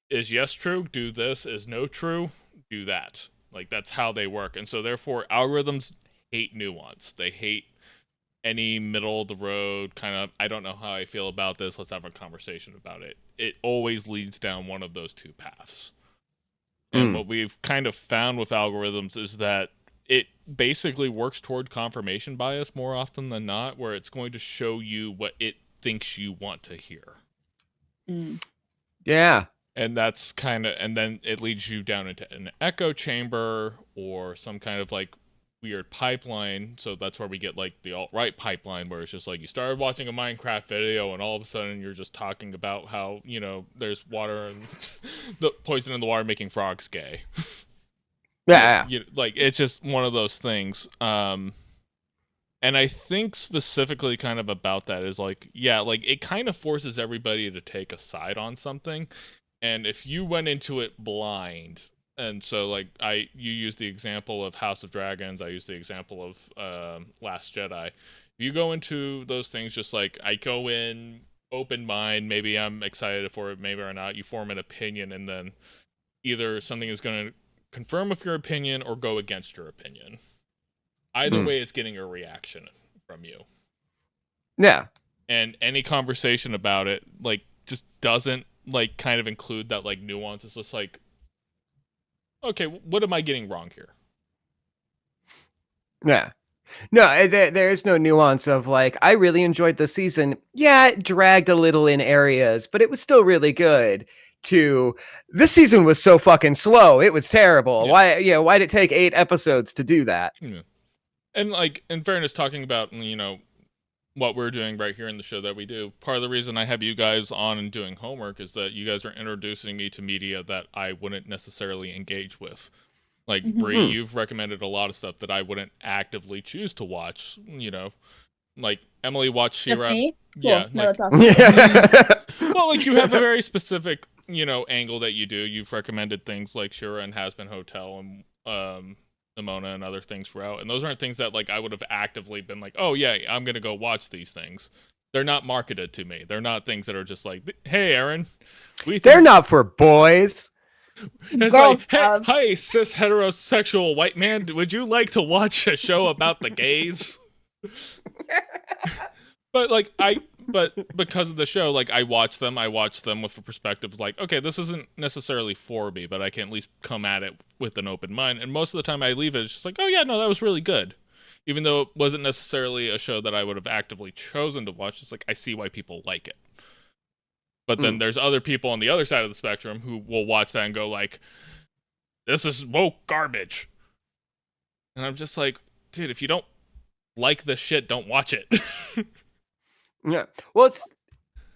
is yes true? Do this. Is no true? Do that. Like, that's how they work. And so therefore algorithms hate nuance. They hate any middle of the road kind of, I don't know how I feel about this, let's have a conversation about it. It always leads down one of those two paths. And what we've kind of found with algorithms is that it basically works toward confirmation bias more often than not, where it's going to show you what it thinks you want to hear. Yeah. And that's kind of, and then it leads you down into an echo chamber or some kind of like weird pipeline. So that's where we get like the alt-right pipeline, where it's just like you started watching a Minecraft video and all of a sudden you're just talking about how, there's water and the poison in the water making frogs gay. Yeah. Like, it's just one of those things. And I think specifically kind of about that is like, yeah, like it kind of forces everybody to take a side on something. And if you went into it blind, and so like you use the example of House of Dragons, I use the example of Last Jedi. If you go into those things just like, I go in open mind, maybe I'm excited for it, maybe or not, you form an opinion, and then either something is going to confirm with your opinion or go against your opinion. Either way, it's getting a reaction from you. Yeah. And any conversation about it, like, just doesn't, like, kind of include that, like, nuance. It's just like, okay, what am I getting wrong here? Yeah. No, there is no nuance of, like, I really enjoyed the season. Yeah, it dragged a little in areas, but it was still really good. To, this season was so fucking slow. It was terrible. Yeah. Why'd it take 8 episodes to do that? Yeah. And, like, in fairness, talking about, what we're doing right here in the show that we do, part of the reason I have you guys on and doing homework is that you guys are introducing me to media that I wouldn't necessarily engage with. Like, Brie, you've recommended a lot of stuff that I wouldn't actively choose to watch, Like, Emily watched She-Ra. Just me? Cool. Yeah. No, like, that's awesome. well, like, you have a very specific, angle that you do. You've recommended things like She-Ra and Has-Been Hotel and, Nimona and other things throughout, and those aren't things that like I would have actively been like, oh yeah, I'm gonna go watch these things. They're not marketed to me. They're not things that are just like, hey Aaron, they're not for boys. It's like, hey, hi cis heterosexual white man, would you like to watch a show about the gays? But because of the show, like I watch them with a perspective of like, okay, this isn't necessarily for me, but I can at least come at it with an open mind. And most of the time I leave it, it's just like, oh yeah, no, that was really good. Even though it wasn't necessarily a show that I would have actively chosen to watch, it's like, I see why people like it. But then there's other people on the other side of the spectrum who will watch that and go like, this is woke garbage. And I'm just like, dude, if you don't like this shit, don't watch it. Yeah. Well,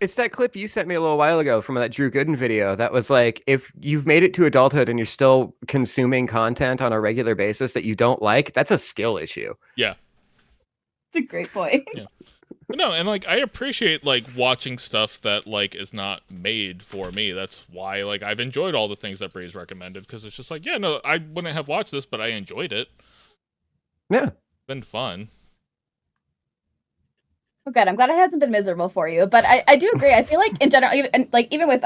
it's that clip you sent me a little while ago from that Drew Gooden video that was like, if you've made it to adulthood and you're still consuming content on a regular basis that you don't like, that's a skill issue. Yeah. It's a great point. Yeah. No, and like I appreciate like watching stuff that like is not made for me. That's why like I've enjoyed all the things that Bree's recommended, because it's just like, yeah, no, I wouldn't have watched this, but I enjoyed it. Yeah. It's been fun. Oh, good. I'm glad it hasn't been miserable for you. But I do agree. I feel like in general, even with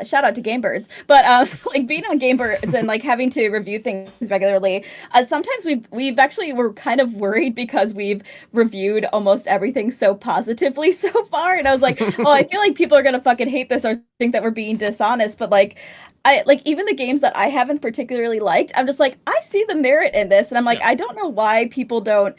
shout out to Game Birds, but like being on Game Birds and like having to review things regularly, sometimes we've actually we're kind of worried because we've reviewed almost everything so positively so far, and I was like, oh, I feel like people are gonna fucking hate this or think that we're being dishonest. But like, I like even the games that I haven't particularly liked, I'm just like, I see the merit in this, and I'm like, I don't know why people don't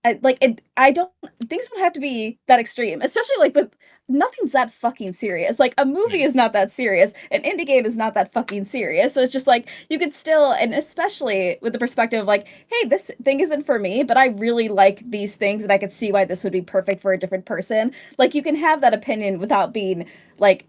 I don't things don't have to be that extreme, especially like with nothing's that fucking serious. Like a movie Yeah. is not that serious. An indie game is not that fucking serious. So it's just like you could still, and especially with the perspective of like, hey, this thing isn't for me, but I really like these things and I could see why this would be perfect for a different person. Like you can have that opinion without being like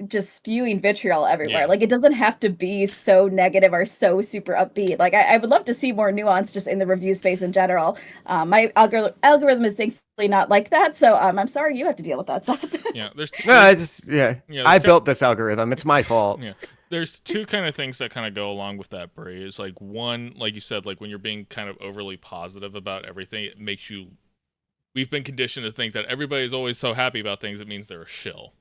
just spewing vitriol everywhere. Yeah. Like it doesn't have to be so negative or so super upbeat. Like I would love to see more nuance just in the review space in general. My algorithm is thankfully not like that, so I'm sorry you have to deal with that, Seth. Yeah, No, I just Yeah, I built this algorithm. It's my fault. yeah. There's two kind of things that kind of go along with that, Brie. Is like one, like you said, like when you're being kind of overly positive about everything, it makes you. We've been conditioned to think that everybody's always so happy about things. It means they're a shill.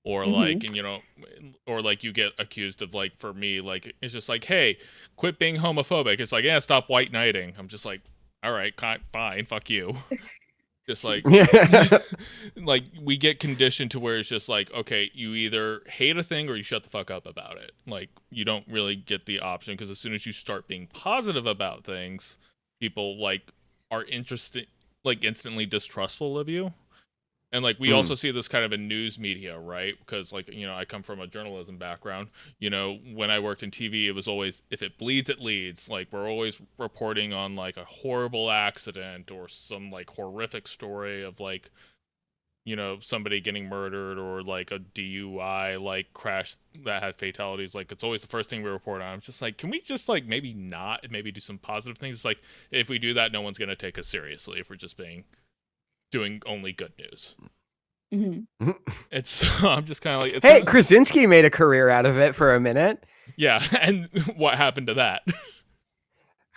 Or like, and or like you get accused of like, for me, like it's just like, hey, quit being homophobic. It's like, yeah, stop white knighting. I'm just like, all right, fine, fuck you. Just like, like we get conditioned to where it's just like, okay, you either hate a thing or you shut the fuck up about it. Like you don't really get the option, because as soon as you start being positive about things, people like are interested, like instantly distrustful of you. And like we also see this kind of in news media, right? Because like, I come from a journalism background. When I worked in TV, it was always, if it bleeds, it leads. Like we're always reporting on like a horrible accident or some like horrific story of like, somebody getting murdered, or like a DUI like crash that had fatalities. Like it's always the first thing we report on. I'm just like, can we just like maybe do some positive things? It's like if we do that, no one's gonna take us seriously if we're just doing only good news. Mm-hmm. It's I'm just kind of like, hey, Krasinski made a career out of it for a minute. Yeah, and what happened to that?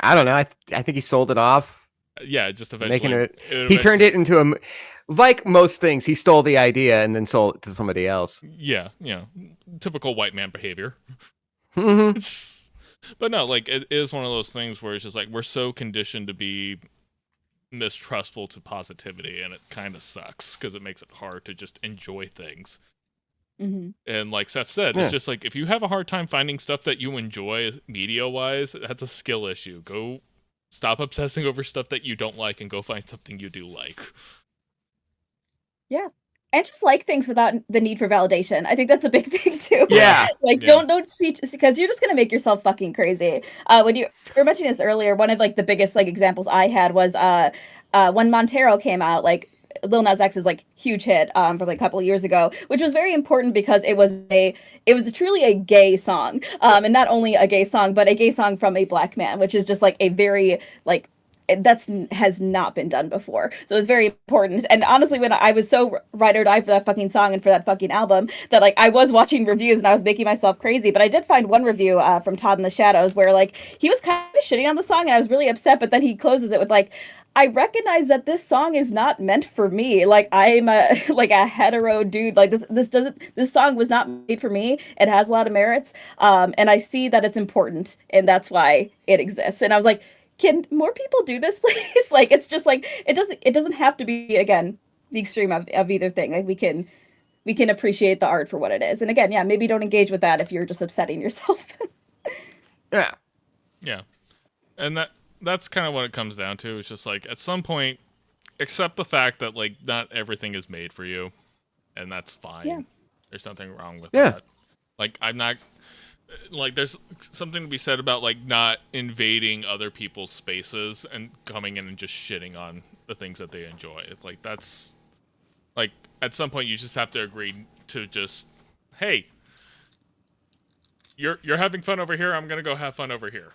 I don't know. I think he sold it off. Yeah, just eventually he turned it into a, like most things, he stole the idea and then sold it to somebody else. Yeah, typical white man behavior. Mm-hmm. But no, like it is one of those things where it's just like we're so conditioned to be mistrustful to positivity, and it kind of sucks because it makes it hard to just enjoy things. Mm-hmm. And like Seth said, it's just like if you have a hard time finding stuff that you enjoy media wise, that's a skill issue. Go stop obsessing over stuff that you don't like and go find something you do like. Yeah. And just like things without the need for validation. I think that's a big thing too. Yeah. Like don't see, because you're just gonna make yourself fucking crazy. When you were mentioning this earlier, one of like the biggest like examples I had was when Montero came out, like Lil Nas X's like huge hit from like a couple of years ago, which was very important because it was truly a gay song, and not only a gay song, but a gay song from a black man, which is just like a very like has not been done before. So it's very important. And honestly, when I was so ride or die for that fucking song and for that fucking album, that like I was watching reviews and I was making myself crazy. But I did find one review from Todd in the Shadows where like he was kind of shitting on the song and I was really upset. But then he closes it with like, I recognize that this song is not meant for me. Like I'm a like a hetero dude. Like this song was not made for me. It has a lot of merits. And I see that it's important and that's why it exists. And I was like, can more people do this, please? Like it's just like it doesn't have to be, again, the extreme of either thing. Like we can appreciate the art for what it is. And again, yeah, maybe don't engage with that if you're just upsetting yourself. Yeah. Yeah. And that's kind of what it comes down to. It's just like at some point accept the fact that like not everything is made for you, and that's fine. Yeah. There's nothing wrong with Yeah. that. Like I'm not like there's something to be said about like not invading other people's spaces and coming in and just shitting on the things that they enjoy. Like that's like at some point you just have to agree to just, hey, you're having fun over here, I'm gonna go have fun over here.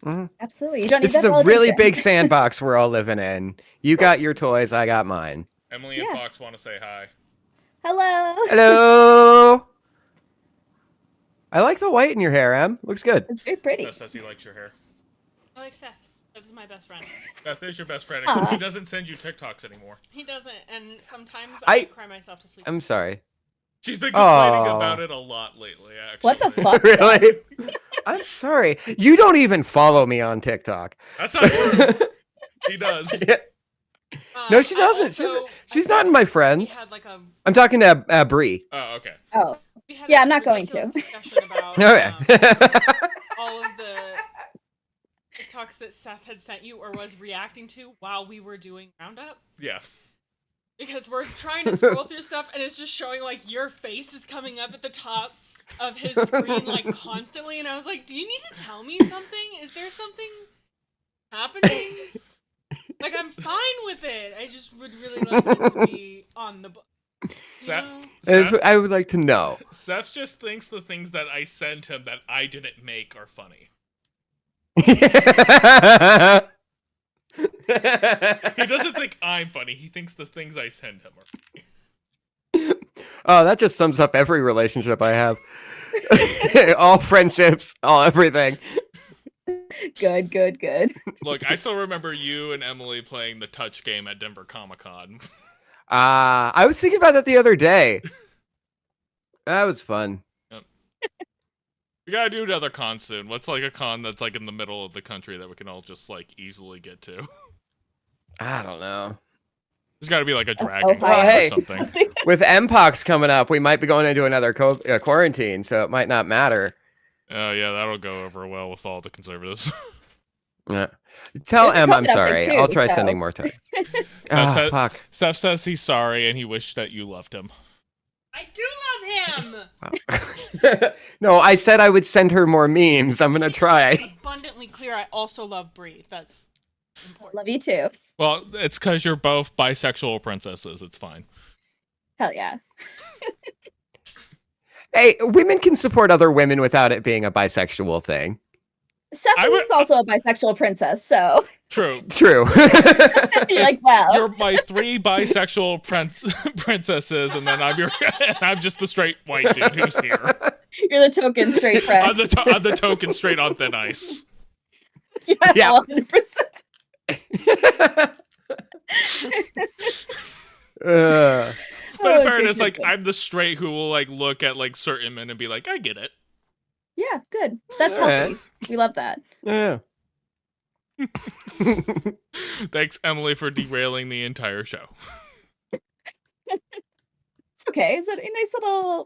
Mm-hmm. Absolutely. You don't need This is that a really validation. big sandbox we're all living in. You got your toys, I got mine. Emily and Fox want to say hi. Hello. Hello. I like the white in your hair, Em. Looks good. It's very pretty. Seth says he likes your hair. I like Seth. Seth is my best friend. Seth is your best friend, except he doesn't send you TikToks anymore. He doesn't, and sometimes I cry myself to sleep. I'm sorry. She's been complaining Oh. about it a lot lately, actually. What the fuck? Really? I'm sorry. You don't even follow me on TikTok. That's not true. He does. Yeah. No, she doesn't. She's not in my friends. Had like a, I'm talking to Brie. Oh, okay. Oh. we had Yeah, a I'm not going ridiculous to. discussion about Okay. all of the TikToks that Seth had sent you or was reacting to while we were doing Roundup. Yeah. Because we're trying to scroll through stuff and it's just showing like your face is coming up at the top of his screen like constantly, and I was like, do you need to tell me something? Is there something happening? Like, I'm fine with it. I just would really like it to be on the book. Seth, I would like to know. Seth just thinks the things that I sent him that I didn't make are funny. He doesn't think I'm funny. He thinks the things I send him are funny. Oh, that just sums up every relationship I have. All friendships, all everything. Good. Look, I still remember you and Emily playing the touch game at Denver Comic-Con. I was thinking about that the other day. That was fun. Yep. We gotta do another con soon. What's like a con that's like in the middle of the country that we can all just like easily get to? I don't know. There's gotta be like a dragon well, hey. or something. With Mpox coming up, we might be going into another quarantine, so it might not matter. Oh yeah, that'll go over well with all the conservatives. Yeah. Tell There's Em I'm COVID out there sorry. too, I'll try so. sending more texts. Seth, Fuck. Seth says he's sorry and he wished that you loved him. I do love him! No, I said I would send her more memes. I'm gonna try. Abundantly clear, I also love Brie. That's important. Love you too. Well, it's because you're both bisexual princesses. It's fine. Hell yeah. Hey, women can support other women without it being a bisexual thing. Seth I would- is also a bisexual princess, so True. True. you're like, wow. You're my 3 bisexual princesses, and then I'm just the straight white dude who's here. You're the token straight I'm prince. the token straight on thin ice. Yeah, Yeah. 100%. But Oh, in fairness, good, like good. I'm the straight who will like look at like certain men and be like, I get it. Yeah, good. That's Alright. healthy. We love that. Yeah. Thanks, Emily, for derailing the entire show. It's okay. It's a nice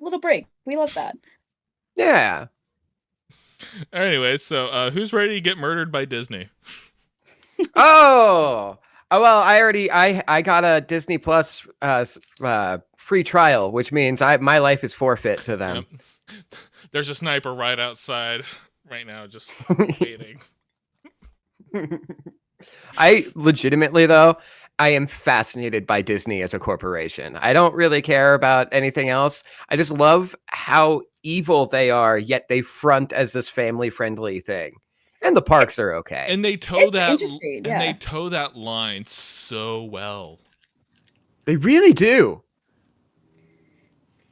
little break. We love that. Yeah. Anyway, so who's ready to get murdered by Disney? Oh. Well, I got a Disney Plus free trial, which means my life is forfeit to them. Yep. There's a sniper right outside right now, just waiting. I legitimately, though, I am fascinated by Disney as a corporation. I don't really care about anything else. I just love how evil they are, yet they front as this family-friendly thing. And the parks are okay. And they toe It's that interesting, and yeah. they toe that line so well. They really do.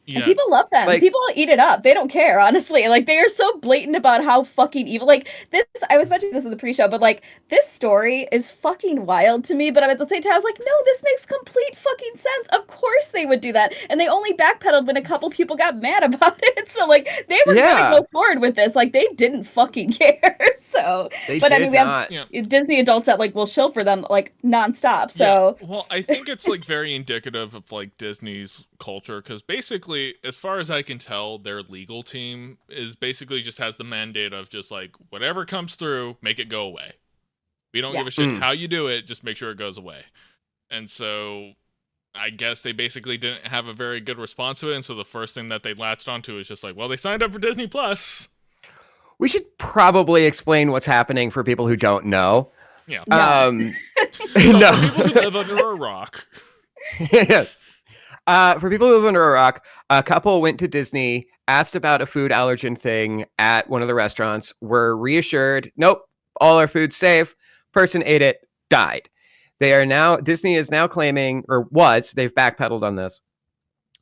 And Yeah. people love them. Like- People eat it up. They don't care, honestly. Like, they are so blatant about how fucking evil. Like, this, I was mentioning this in the pre-show, but like, this story is fucking wild to me. But at the same time, I was like, no, this makes complete fucking sense. Of course they would do that. And they only backpedaled when a couple people got mad about it. So, like, they were Yeah. going to go forward with this. Like, they didn't fucking care. So, They but I did mean, we have not. Yeah. Disney adults that, like, will shill for them, like, nonstop. So, Yeah. Well, I think it's like very indicative of like Disney's culture because basically, as far as I can tell, their legal team is basically just has the mandate of just like whatever comes through, make it go away. We don't Yeah. give a shit Mm. how you do it, just make sure it goes away. And so I guess they basically didn't have a very good response to it, and so the first thing that they latched onto is just like, well, they signed up for Disney Plus. We should probably explain what's happening for people who don't know. Yeah. No. So for people who live under a rock. Yes. For people who live under a rock, a couple went to Disney, asked about a food allergen thing at one of the restaurants, were reassured, nope, all our food's safe. Person ate it, died. Disney is now claiming, they've backpedaled on this,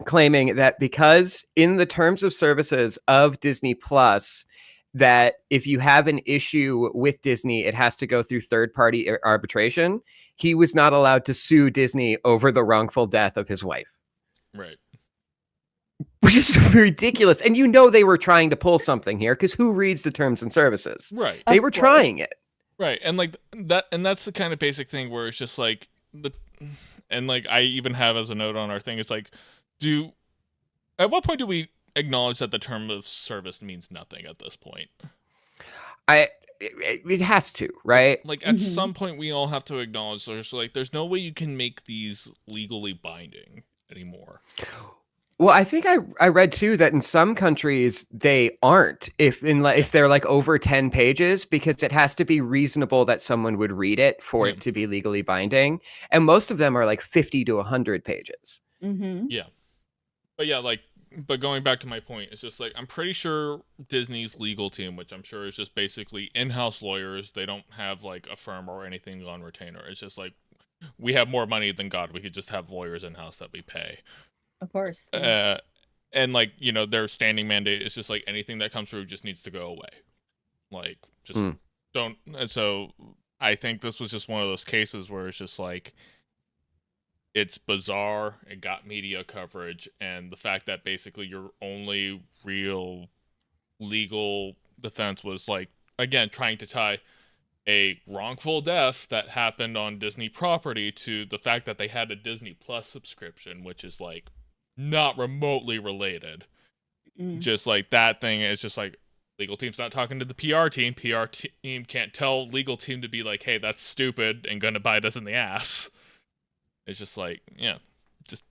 claiming that because in the terms of services of Disney Plus, that if you have an issue with Disney, it has to go through third-party arbitration. He was not allowed to sue Disney over the wrongful death of his wife. Right. Which is ridiculous. And you know they were trying to pull something here, because who reads the terms and services? Right. They Of were course. trying it. Right, and like that, and that's the kind of basic thing where it's just like and like I even have as a note on our thing, it's like, at what point do we acknowledge that the term of service means nothing at this point? it has to, right? Like at Mhm. some point, we all have to acknowledge there's no way you can make these legally binding anymore. Well, I think I read too that in some countries they aren't if they're like over 10 pages, because it has to be reasonable that someone would read it for Yeah. it to be legally binding, and most of them are like 50 to 100 pages. Mm-hmm. Yeah, but yeah, like, but going back to my point, it's just like I'm pretty sure Disney's legal team, which I'm sure is just basically in-house lawyers, they don't have like a firm or anything on retainer. It's just like we have more money than God. We could just have lawyers in-house that we pay. Of course. And like, you know, their standing mandate is just like anything that comes through just needs to go away. Like, just don't. And so I think this was just one of those cases where it's just like, it's bizarre. It got media coverage, and the fact that basically your only real legal defense was like, again, trying to tie a wrongful death that happened on Disney property to the fact that they had a Disney Plus subscription, which is like not remotely related. Mm. Just like that thing is just like legal team's not talking to the PR team. PR team can't tell legal team to be like, hey, that's stupid and gonna bite us in the ass. It's just like, yeah, just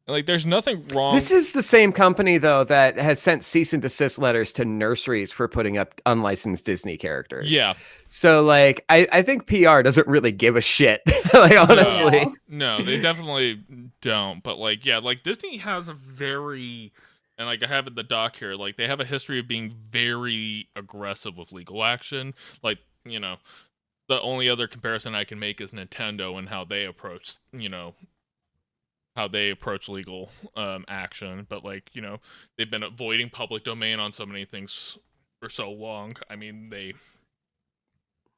like there's nothing wrong. This is the same company though that has sent cease and desist letters to nurseries for putting up unlicensed Disney characters. Yeah. So like I think PR doesn't really give a shit. Like honestly. No, they definitely don't. But like, yeah, like Disney has a very, and like I have in the doc here, like they have a history of being very aggressive with legal action. Like, you know, the only other comparison I can make is Nintendo and how they approach, you know, how they approach legal action. But like, you know, they've been avoiding public domain on so many things for so long. I mean,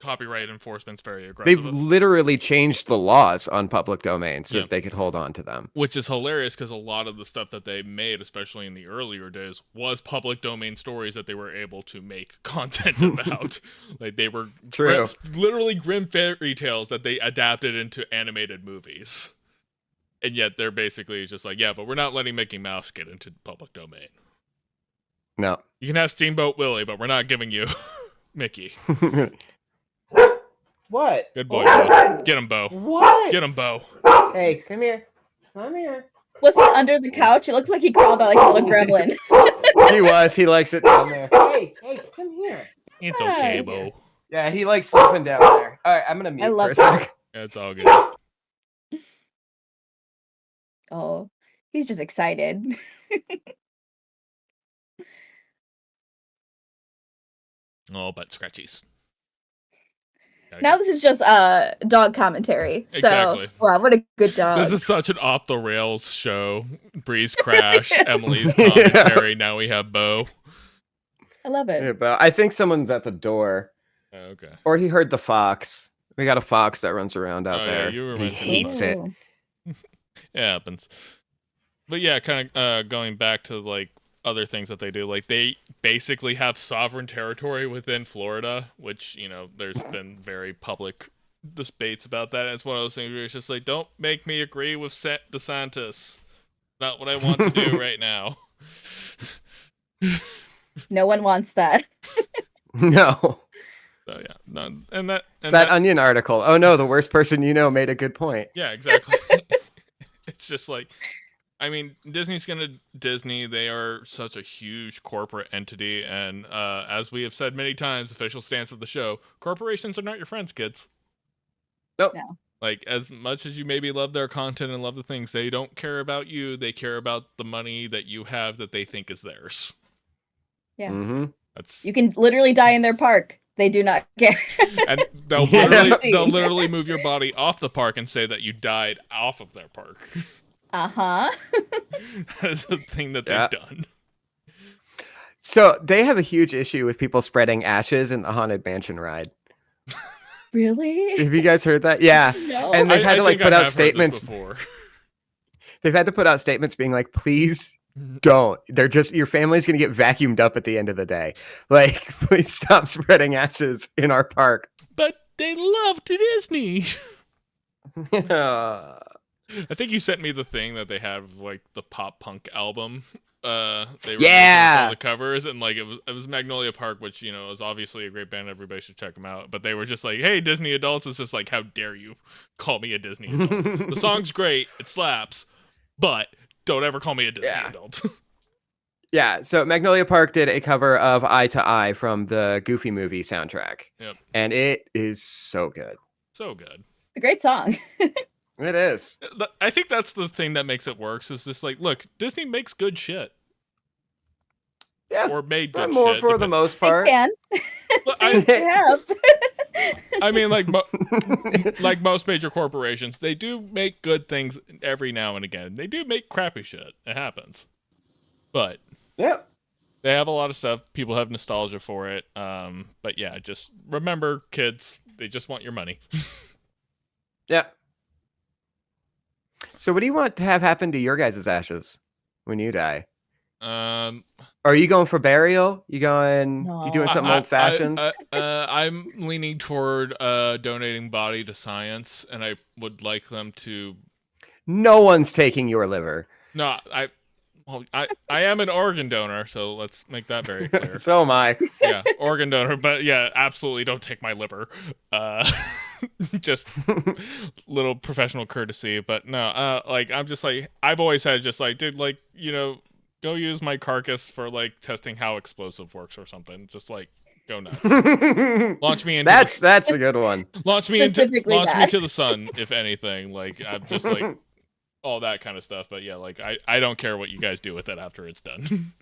copyright enforcement's very aggressive. They've literally changed the laws on public domain so Yeah. that they could hold on to them. Which is hilarious because a lot of the stuff that they made, especially in the earlier days, was public domain stories that they were able to make content about. Like they were True. literally grim fairy tales that they adapted into animated movies. And yet they're basically just like, yeah, but we're not letting Mickey Mouse get into public domain. No. You can have Steamboat Willie, but we're not giving you Mickey. What? Good boy, Bo. Get him, Bo. What? Get him, Bo. Hey, come here. Come here. Was he under the couch? It looked like he crawled out like a little gremlin. He was. He likes it down there. Hey, come here. It's okay, Hey. Bo. Yeah, he likes sleeping down there. All right, I'm gonna mute I for love a sec. It's all good. Oh, he's just excited. Oh, but scratchies. Now this is just dog commentary. So, Exactly. wow, what a good dog. This is such an off the rails show. Bree's crash, Emily's commentary. Now we have Bo. I love it. Yeah, but I think someone's at the door, Oh, okay. or he heard the fox. We got a fox that runs around out Oh, there. yeah, you were He mentioning hates it. Ooh. It happens. But yeah, kind of going back to like other things that they do. Like they basically have sovereign territory within Florida, which, you know, there's been very public debates about that. And it's one of those things where it's just like, don't make me agree with DeSantis. Not what I want to do right now. No one wants that. No. So yeah, none. And that. It's And that that Onion article. Oh no, the worst person you know made a good point. yeah, exactly. It's just like, I mean, Disney's gonna Disney. They are such a huge corporate entity, and as we have said many times, official stance of the show: corporations are not your friends, kids. Nope. No. Like, as much as you maybe love their content and love the things, they don't care about you. They care about the money that you have that they think is theirs. Yeah. Mm-hmm. That's You can literally die in their park. They do not care. and they'll Yeah. literally move your body off the park and say that you died off of their park. Uh-huh. That is a thing that they've Yeah. done. So they have a huge issue with people spreading ashes in the Haunted Mansion ride. Really? Have you guys heard that? Yeah. No. And they've had to like think put I out have heard this statements. before. They've had to put out statements being like, please don't. They're just, your family's going to get vacuumed up at the end of the day. Like, please stop spreading ashes in our park. But they loved Disney. Yeah. I think you sent me the thing that they have, like the pop punk album they were Yeah! making all the covers, and like it was Magnolia Park, which is obviously a great band. Everybody should check them out. But they were just like, hey, Disney adults. It's just like, how dare you call me a Disney adult? The song's great, it slaps, but don't ever call me a Disney adult. Yeah, so Magnolia Park did a cover of Eye to Eye from the Goofy movie soundtrack. Yep. And it is so good. So good. A great song. It is. I think that's the thing that makes it works, is just like, look, Disney makes good shit. Yeah. Or made good More shit. for the most part. They can. They have. I mean, like most major corporations, they do make good things every now and again. They do make crappy shit. It happens. But Yep. they have a lot of stuff. People have nostalgia for it. But yeah, just remember, kids, they just want your money. Yep. So what do you want to have happen to your guys' ashes when you die? Are you going for burial? You doing something old fashioned? I'm leaning toward donating body to science, and I would like them to. No one's taking your liver. No, I am an organ donor, so let's make that very clear. So am I. Yeah, organ donor, but yeah, absolutely don't take my liver. Just little professional courtesy, but no, like I'm just like, I've always had just like, dude, like, go use my carcass for like testing how explosive works or something. Just like go nuts. Launch me into that's a good one. Launch me to the sun, if anything. Like I'm just like all that kind of stuff. But yeah, like I don't care what you guys do with it after it's done.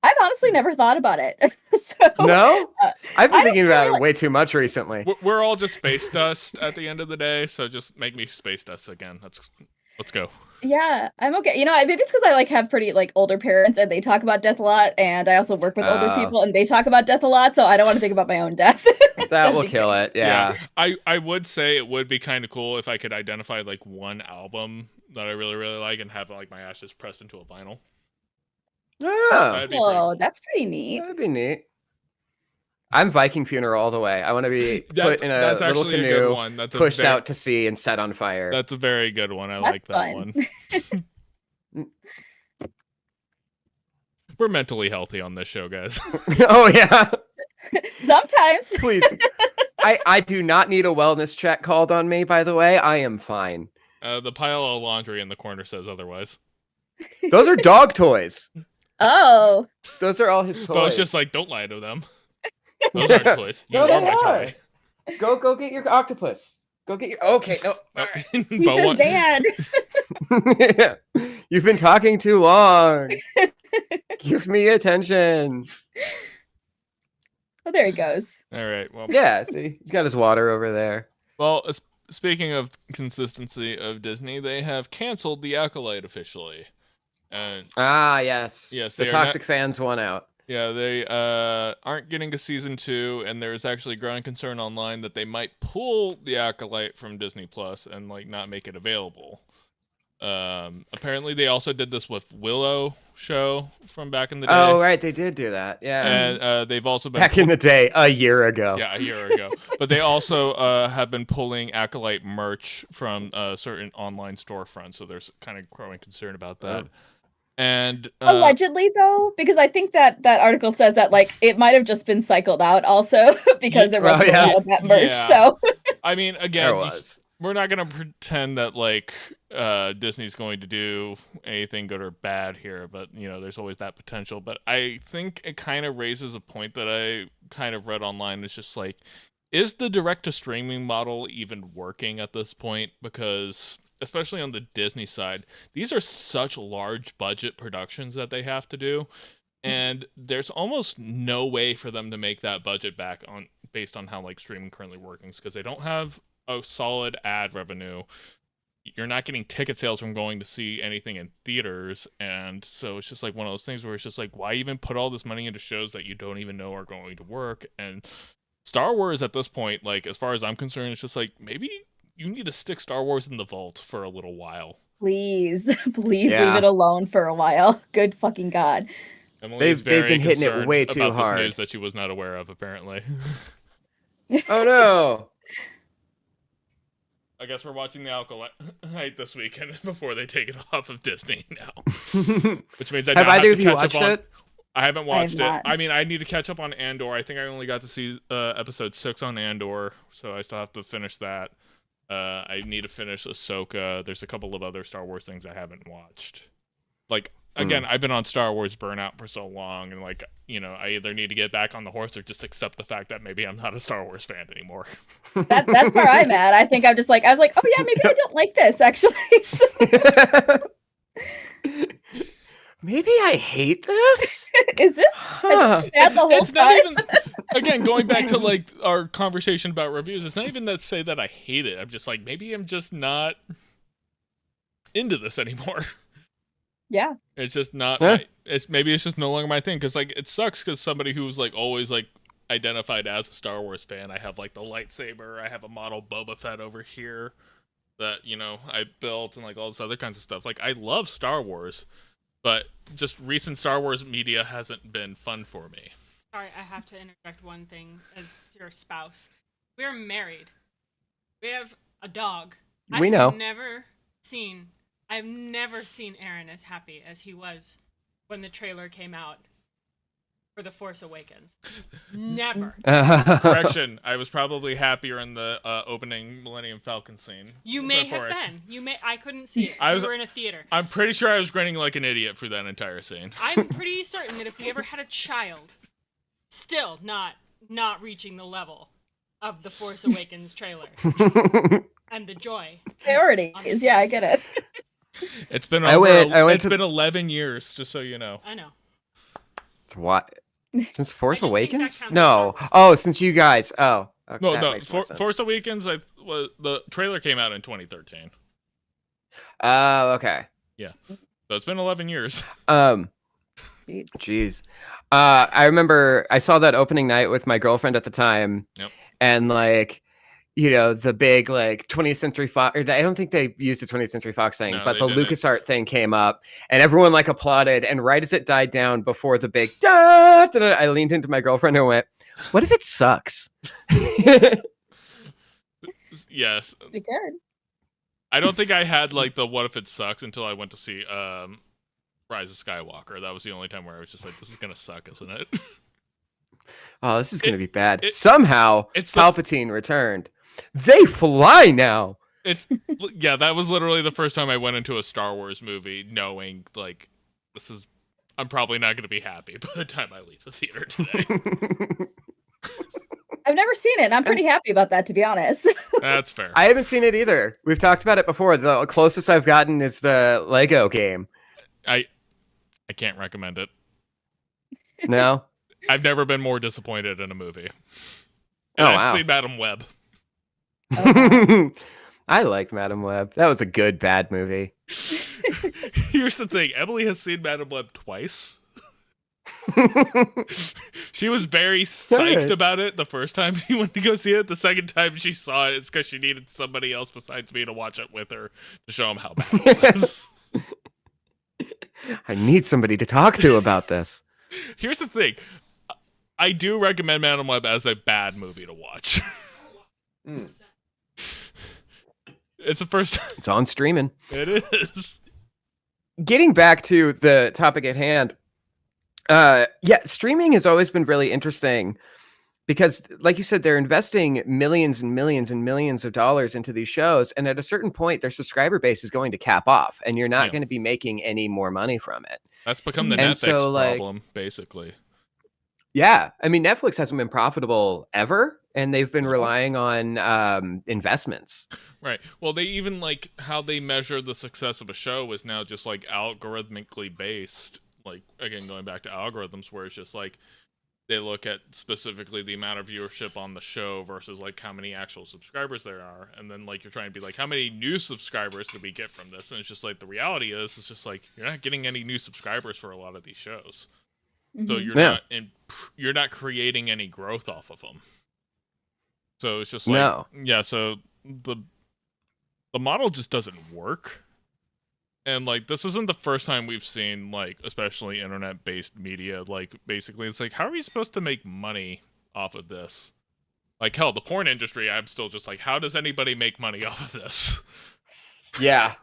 I've honestly never thought about it. So, no? I've been thinking about it way too much recently. We're all just space dust at the end of the day, so just make me space dust again. Let's go. Yeah, I'm okay. Maybe it's because I like have pretty like older parents and they talk about death a lot, and I also work with older people and they talk about death a lot, so I don't want to think about my own death. That will kill it. Yeah. I would say it would be kind of cool if I could identify like one album that I really, really like and have like my ashes pressed into a vinyl. Oh, that's pretty neat. That'd be neat. I'm Viking Funeral all the way. I want to be put in a little canoe, pushed out to sea, and set on fire. That's a very good one. I like that one. We're mentally healthy on this show, guys. Oh, yeah. Sometimes. Please. I do not need a wellness check called on me, by the way. I am fine. The pile of laundry in the corner says otherwise. Those are dog toys. Oh. Those are all his toys. But it's just like, don't lie to them. Those aren't toys. You are my toy. Go get your octopus. Go get your. Okay, no. All right. He says, Dad. Yeah. You've been talking too long. Give me attention. Oh, there he goes. All right. Well. Yeah. See, he's got his water over there. Well, speaking of consistency of Disney, they have canceled The Acolyte officially. Yes. Yes. The toxic fans won out. Yeah, they aren't getting a season 2, and there's actually growing concern online that they might pull The Acolyte from Disney Plus and like not make it available. Apparently, they also did this with Willow show from back in the day. Oh, right, they did do that. Yeah, and they've also been back in the day, a year ago. Yeah, a year ago. But they also have been pulling Acolyte merch from certain online storefronts, so there's kind of growing concern about that. And allegedly, though, because I think that article says that like it might have just been cycled out also because there wasn't a lot of that merch. Yeah. So I mean, again, we're not gonna pretend that like Disney's going to do anything good or bad here, but there's always that potential. But I think it kind of raises a point that I kind of read online. It's just like, is the direct to streaming model even working at this point? Because especially on the Disney side, these are such large budget productions that they have to do, and there's almost no way for them to make that budget back based on how like streaming currently works, because they don't have a solid ad revenue. You're not getting ticket sales from going to see anything in theaters, and so it's just like one of those things where it's just like, why even put all this money into shows that you don't even know are going to work? And Star Wars at this point, like as far as I'm concerned, it's just like, maybe you need to stick Star Wars in the vault for a little while. Please leave it alone for a while. Good fucking God. They've been hitting it way too hard. This news that she was not aware of, apparently. Oh no. I guess we're watching the Alkalite this weekend before they take it off of Disney now. Which means I Have now either have of to you catch watched up on. it? I haven't watched it. not. I mean, I need to catch up on Andor. I think I only got to see episode 6 on Andor, so I still have to finish that. I need to finish Ahsoka. There's a couple of other Star Wars things I haven't watched. Like, again, I've been on Star Wars burnout for so long, and like, I either need to get back on the horse or just accept the fact that maybe I'm not a Star Wars fan anymore. That's where I'm at. I think I was like, oh yeah, maybe I don't like this actually. Maybe I hate this. Is this Huh. has this been bad the whole It's not time? even. Again, going back to like our conversation about reviews, it's not even that say that I hate it. I'm just like, maybe I'm just not into this anymore. Yeah. It's just not. Yeah. Maybe it's just no longer my thing. Because like it sucks. Because somebody who's like always like identified as a Star Wars fan, I have like the lightsaber. I have a model Boba Fett over here that I built and like all this other kinds of stuff. Like I love Star Wars, but just recent Star Wars media hasn't been fun for me. Sorry, I have to interject one thing as your spouse. We're married. We have a dog. We know. I've never seen Aaron as happy as he was when the trailer came out for The Force Awakens. Never. Correction, I was probably happier in the opening Millennium Falcon scene. You may have Correction. been. I couldn't see it. I We was- were in a theater. I'm pretty sure I was grinning like an idiot through that entire scene. I'm pretty certain that if we ever had a child, still not reaching the level of the Force Awakens trailer and the joy. Priorities. Yeah, I get it. It's been I went it's to- been 11 years, just so you know. I know. What? Since Force I just think that Awakens? counts No. as Star Oh, since you guys. Oh. Okay, No, that no. makes more sense. Force Awakens. The trailer came out in 2013, Oh, okay. so it's been 11 years. Jeez. I remember I saw that opening night with my girlfriend at the time. Yep. And like, the big like 20th Century Fox. I don't think they used the 20th Century Fox thing, No, but they the didn't. LucasArts thing came up, and everyone like applauded. And right as it died down, before the big da, da, da, I leaned into my girlfriend and went, "What if it sucks?" Yes, Pretty good. I don't think I had like the what if it sucks until I went to see Rise of Skywalker. That was the only time where I was just like, this is gonna suck, isn't it? Oh, this is gonna be bad. it- Somehow, it's the- Palpatine returned. They fly now. Yeah, that was literally the first time I went into a Star Wars movie knowing like I'm probably not gonna be happy by the time I leave the theater today. I've never seen it, and I'm pretty happy about that, to be honest. That's fair. I haven't seen it either. We've talked about it before. The closest I've gotten is the Lego game. I can't recommend it. No. I've never been more disappointed in a movie. Oh, And I've wow. seen Madam Web. I liked Madam Web. That was a good bad movie. Here's the thing: Emily has seen Madam Web twice. She was very psyched Alright. about it the first time she went to go see it. The second time she saw it, it's because she needed somebody else besides me to watch it with her to show him how bad it was. I need somebody to talk to about this. Here's the thing: I do recommend Madam Web as a bad movie to watch. It's the first time. It's on streaming. It is. Getting back to the topic at hand. Streaming has always been really interesting because, like you said, they're investing millions and millions and millions of dollars into these shows. And at a certain point, their subscriber base is going to cap off and you're not Yeah. going to be making any more money from it. That's become the And Netflix so, like- problem, basically. Yeah. I mean, Netflix hasn't been profitable ever, and they've been relying on investments. Right. Well, they even like how they measure the success of a show is now just like algorithmically based. Like, again, going back to algorithms, where it's just like they look at specifically the amount of viewership on the show versus like how many actual subscribers there are, and then like you're trying to be like, how many new subscribers did we get from this? And it's just like the reality is, it's just like you're not getting any new subscribers for a lot of these shows, so Mhm. you're not creating any growth off of them. So it's just like No. yeah. So the model just doesn't work. And like this isn't the first time we've seen like especially internet based media like basically it's like how are we supposed to make money off of this? Like hell, the porn industry, I'm still just like, how does anybody make money off of this? Yeah.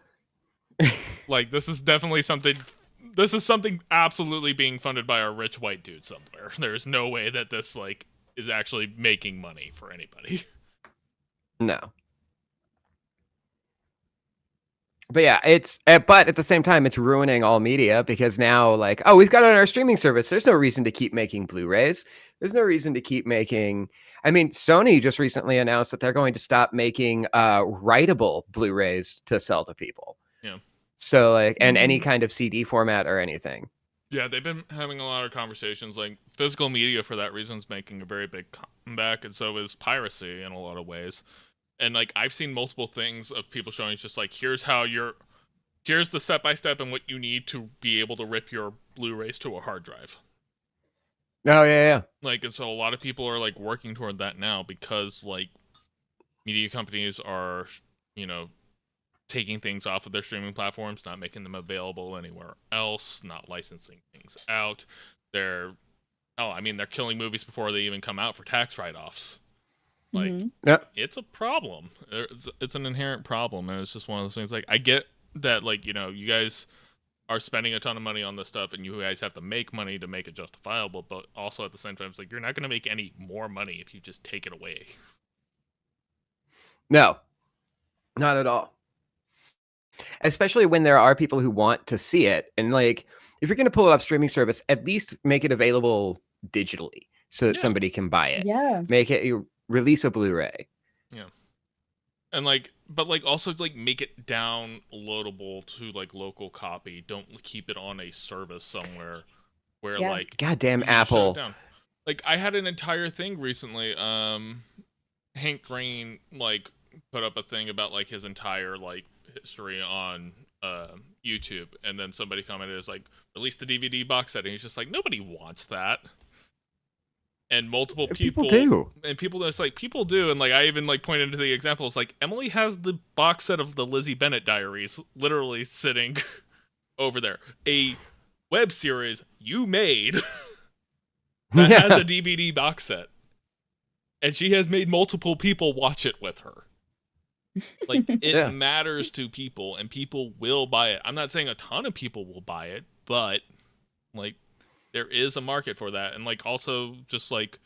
Like this is definitely something. This is something absolutely being funded by a rich white dude somewhere. There's no way that this like is actually making money for anybody. No. But yeah, but at the same time, it's ruining all media because now, like, oh, we've got it on our streaming service. There's no reason to keep making Blu-rays. There's no reason to keep making. I mean, Sony just recently announced that they're going to stop making writable Blu-rays to sell to people. Yeah. So, like, and any kind of CD format or anything. Yeah, they've been having a lot of conversations. Like, physical media, for that reason, is making a very big comeback, and so is piracy in a lot of ways. And like I've seen multiple things of people showing it's just like here's the step by step and what you need to be able to rip your Blu-rays to a hard drive. Oh yeah. Like, and so a lot of people are like working toward that now because like media companies are, taking things off of their streaming platforms, not making them available anywhere else, not licensing things out. They're killing movies before they even come out for tax write-offs. Like, It's a problem. It's an inherent problem, and it's just one of those things. Like, I get that, like, you guys are spending a ton of money on this stuff, and you guys have to make money to make it justifiable, but also at the same time, it's like, you're not going to make any more money if you just take it away. No, not at all. Especially when there are people who want to see it. And, like, if you're going to pull it off streaming service, at least make it available digitally so that somebody can buy it. Yeah. Make it... release a Blu-ray. Yeah. And like, but like also like make it downloadable to like local copy. Don't keep it on a service somewhere where like goddamn Apple. Like I had an entire thing recently. Hank Green like put up a thing about like his entire like history on YouTube, and then somebody commented is like, release the DVD box set, and he's just like, nobody wants that. And multiple people do. And people just like people do, and like I even like pointed to the examples, like Emily has the box set of the Lizzie Bennett Diaries literally sitting over there. A web series you made that has a DVD box set. And she has made multiple people watch it with her. Like it matters to people, and people will buy it. I'm not saying a ton of people will buy it, but like there is a market for that. And like also just like,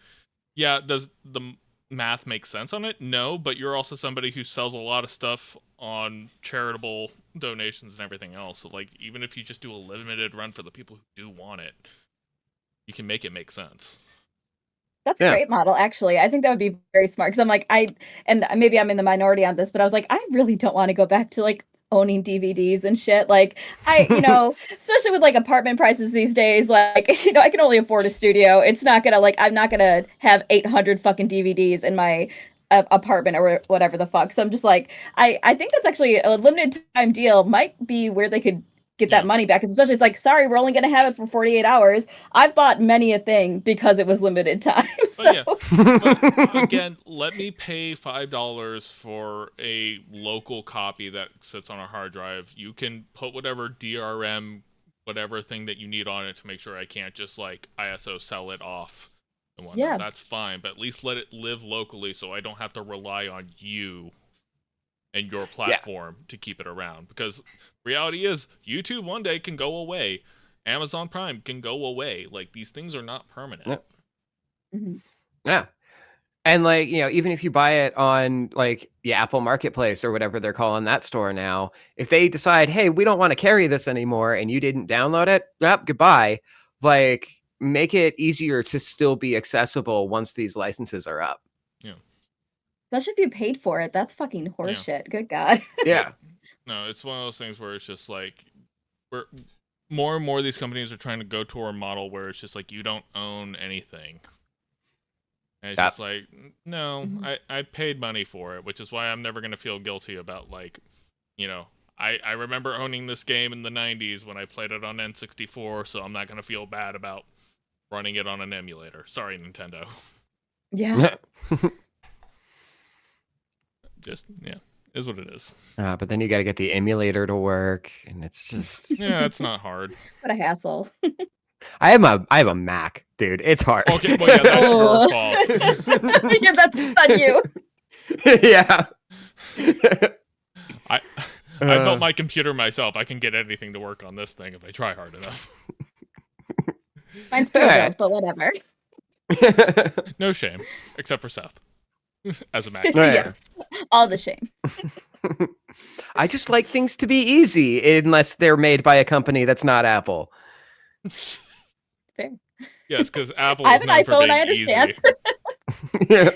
yeah, does the math make sense on it? No, but you're also somebody who sells a lot of stuff on charitable donations and everything else. So like even if you just do a limited run for the people who do want it, you can make it make sense. That's a great model, actually. I think that would be very smart, because I'm like, and maybe I'm in the minority on this, but I was like, I really don't want to go back to like owning DVDs and shit. Like especially with like apartment prices these days, like, I can only afford a studio. It's not gonna like, I'm not gonna have 800 fucking DVDs in my apartment or whatever the fuck. So I'm just like, I think that's actually a limited time deal might be where they could get that money back, especially it's like, sorry, we're only going to have it for 48 hours. I've bought many a thing because it was limited time. So. But again, let me pay $5 for a local copy that sits on a hard drive. You can put whatever DRM, whatever thing that you need on it to make sure I can't just like ISO sell it off and whatnot. Yeah. That's fine, but at least let it live locally so I don't have to rely on you and your platform to keep it around, because reality is YouTube one day can go away, Amazon Prime can go away. Like these things are not permanent. Yeah. And like, even if you buy it on like the Apple Marketplace or whatever they're calling that store now, if they decide, hey, we don't want to carry this anymore and you didn't download it, goodbye. Like make it easier to still be accessible once these licenses are up. Yeah. Especially if you paid for it. That's fucking horseshit. Good God. Yeah. No, it's one of those things where it's just like, more and more of these companies are trying to go to a model where it's just like, you don't own anything. And it's just like, no, I paid money for it, which is why I'm never going to feel guilty about like, I remember owning this game in the 90s when I played it on N64, so I'm not going to feel bad about running it on an emulator. Sorry, Nintendo. Yeah. Just is what it is. But then you got to get the emulator to work, and it's just it's not hard. What a hassle. I have a Mac, dude. It's hard. Okay, well, yeah, that's Oh. your fault. Yeah, that's on you. Yeah. I built my computer myself. I can get anything to work on this thing if I try hard enough. Mine's pre-built, but whatever. No shame, except for Seth, as a Mac. Yeah. Yes, all the shame. I just like things to be easy, unless they're made by a company that's not Apple. Fair. Yes, because Apple I is have an known for iPhone, being I understand. easy. Yeah.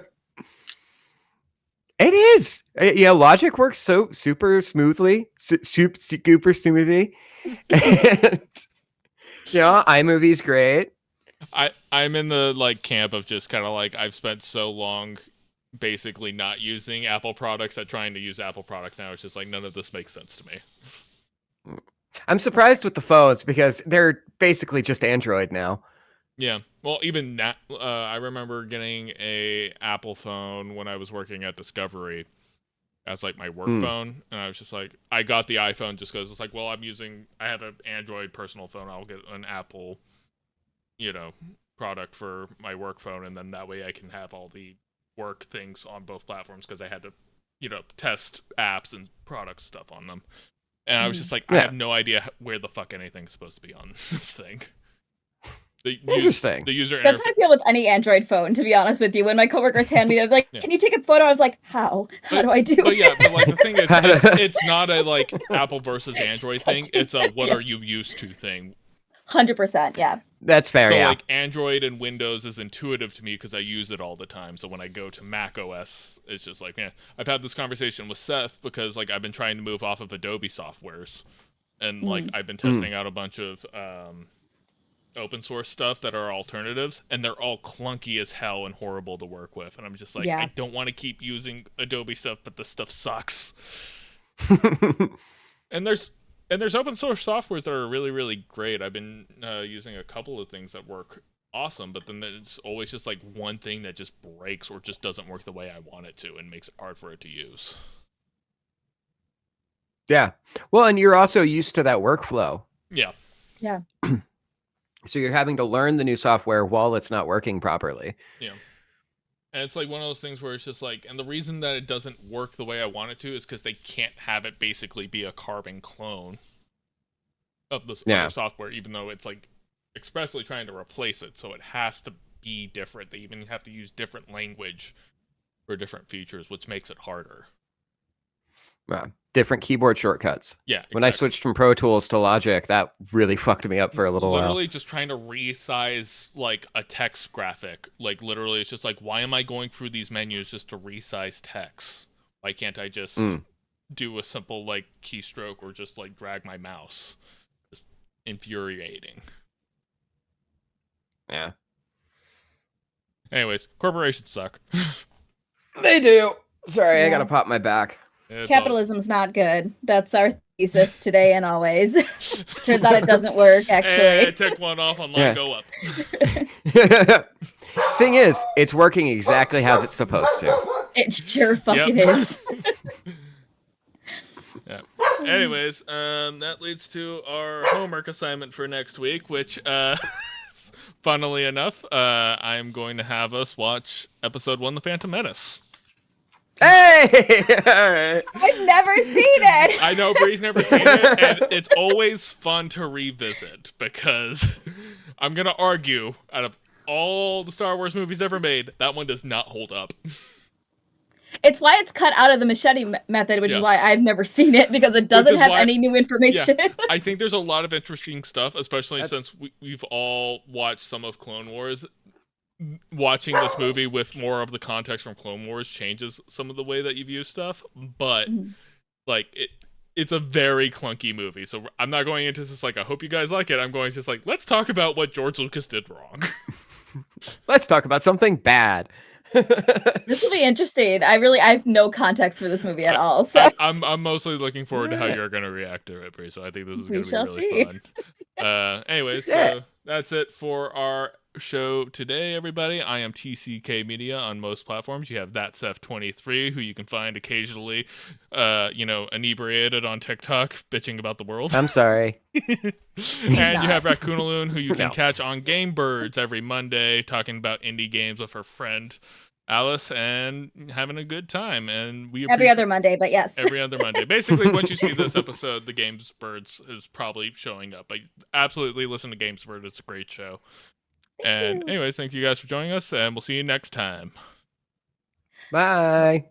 It is. Yeah, Logic works so super smoothly, super smoothly. And, yeah, iMovie's great. I'm in the like camp of just kind of like I've spent so long basically not using Apple products that trying to use Apple products now it's just like none of this makes sense to me. I'm surprised with the phones because they're basically just Android now. Yeah. Well, even that, I remember getting a Apple phone when I was working at Discovery as like my work phone, and I was just like, I got the iPhone just because it's like, well, I have an Android personal phone, I'll get an Apple, product for my work phone, and then that way I can have all the work things on both platforms because I had to, test apps and product stuff on them. And I was just like, I have no idea where the fuck anything's supposed to be on this thing. Interesting. The user That's how I feel with any Android phone, to be honest with you. When my coworkers hand me, they're like, "Can you take a photo?" I was like, "How? How do I do But it?" yeah, but like the thing is, it's not a like Apple versus Android thing. It's a what are you used to thing. 100%, yeah. That's fair. So Yeah. like Android and Windows is intuitive to me because I use it all the time. So when I go to Mac OS, it's just like, I've had this conversation with Seth because like I've been trying to move off of Adobe softwares, and like I've been testing out a bunch of open source stuff that are alternatives, and they're all clunky as hell and horrible to work with. And I'm just like, I don't want to keep using Adobe stuff, but this stuff sucks. And there's open source softwares that are really, really great. I've been using a couple of things that work awesome, but then there's always just like one thing that just breaks or just doesn't work the way I want it to and makes it hard for it to use. Yeah. Well, and you're also used to that workflow. Yeah. Yeah. So you're having to learn the new software while it's not working properly. Yeah. And it's like one of those things where it's just like, and the reason that it doesn't work the way I want it to is because they can't have it basically be a carbon clone of this other software, even though it's like expressly trying to replace it. So it has to be different. They even have to use different language for different features, which makes it harder. Different keyboard shortcuts. Yeah. Exactly. When I switched from Pro Tools to Logic, that really fucked me up for a little while. Literally just trying to resize like a text graphic. Like literally it's just like, why am I going through these menus just to resize text? Why can't I just do a simple like keystroke or just like drag my mouse? Just infuriating. Yeah. Anyways, corporations suck. They do. Sorry, Yeah. I gotta pop my back. Capitalism's not good. That's our thesis today and always. Turns out it doesn't work, actually. Take one off on line, go up. Thing is, it's working exactly as it's supposed to. It sure fucking is. Yeah. Anyways, that leads to our homework assignment for next week, which, funnily enough, I'm going to have us watch episode 1, The Phantom Menace. Hey! All right. I've never seen it. I know Bree's never seen it, and it's always fun to revisit because I'm gonna argue out of all the Star Wars movies ever made, that one does not hold up. It's why it's cut out of the machete method, which is why I've never seen it, because it doesn't have any new information. Yeah, I think there's a lot of interesting stuff, especially since we've all watched some of Clone Wars. Watching this movie with more of the context from Clone Wars changes some of the way that you view stuff, but like it's a very clunky movie. So I'm not going into this like I hope you guys like it. I'm going just like let's talk about what George Lucas did wrong. Let's talk about something bad. This will be interesting. I have no context for this movie at all. So I'm mostly looking forward to how you're going to react to it, Bree. So I think this is going to be really fun. Anyways, so That's it for our show today, everybody. I am TCK Media on most platforms. You have that Seth23, who you can find occasionally, inebriated on TikTok, bitching about the world. I'm sorry. And you have not. Raccoonaloon, who you can No. catch on Game Birds every Monday, talking about indie games with her friend Alice and having a good time. And we Every other Monday, but yes. every other Monday. Basically, once you see this episode, the Games Birds is probably showing up. But absolutely listen to Games Bird. It's a great show. Thank you. Anyways, thank you guys for joining us, and we'll see you next time. Bye.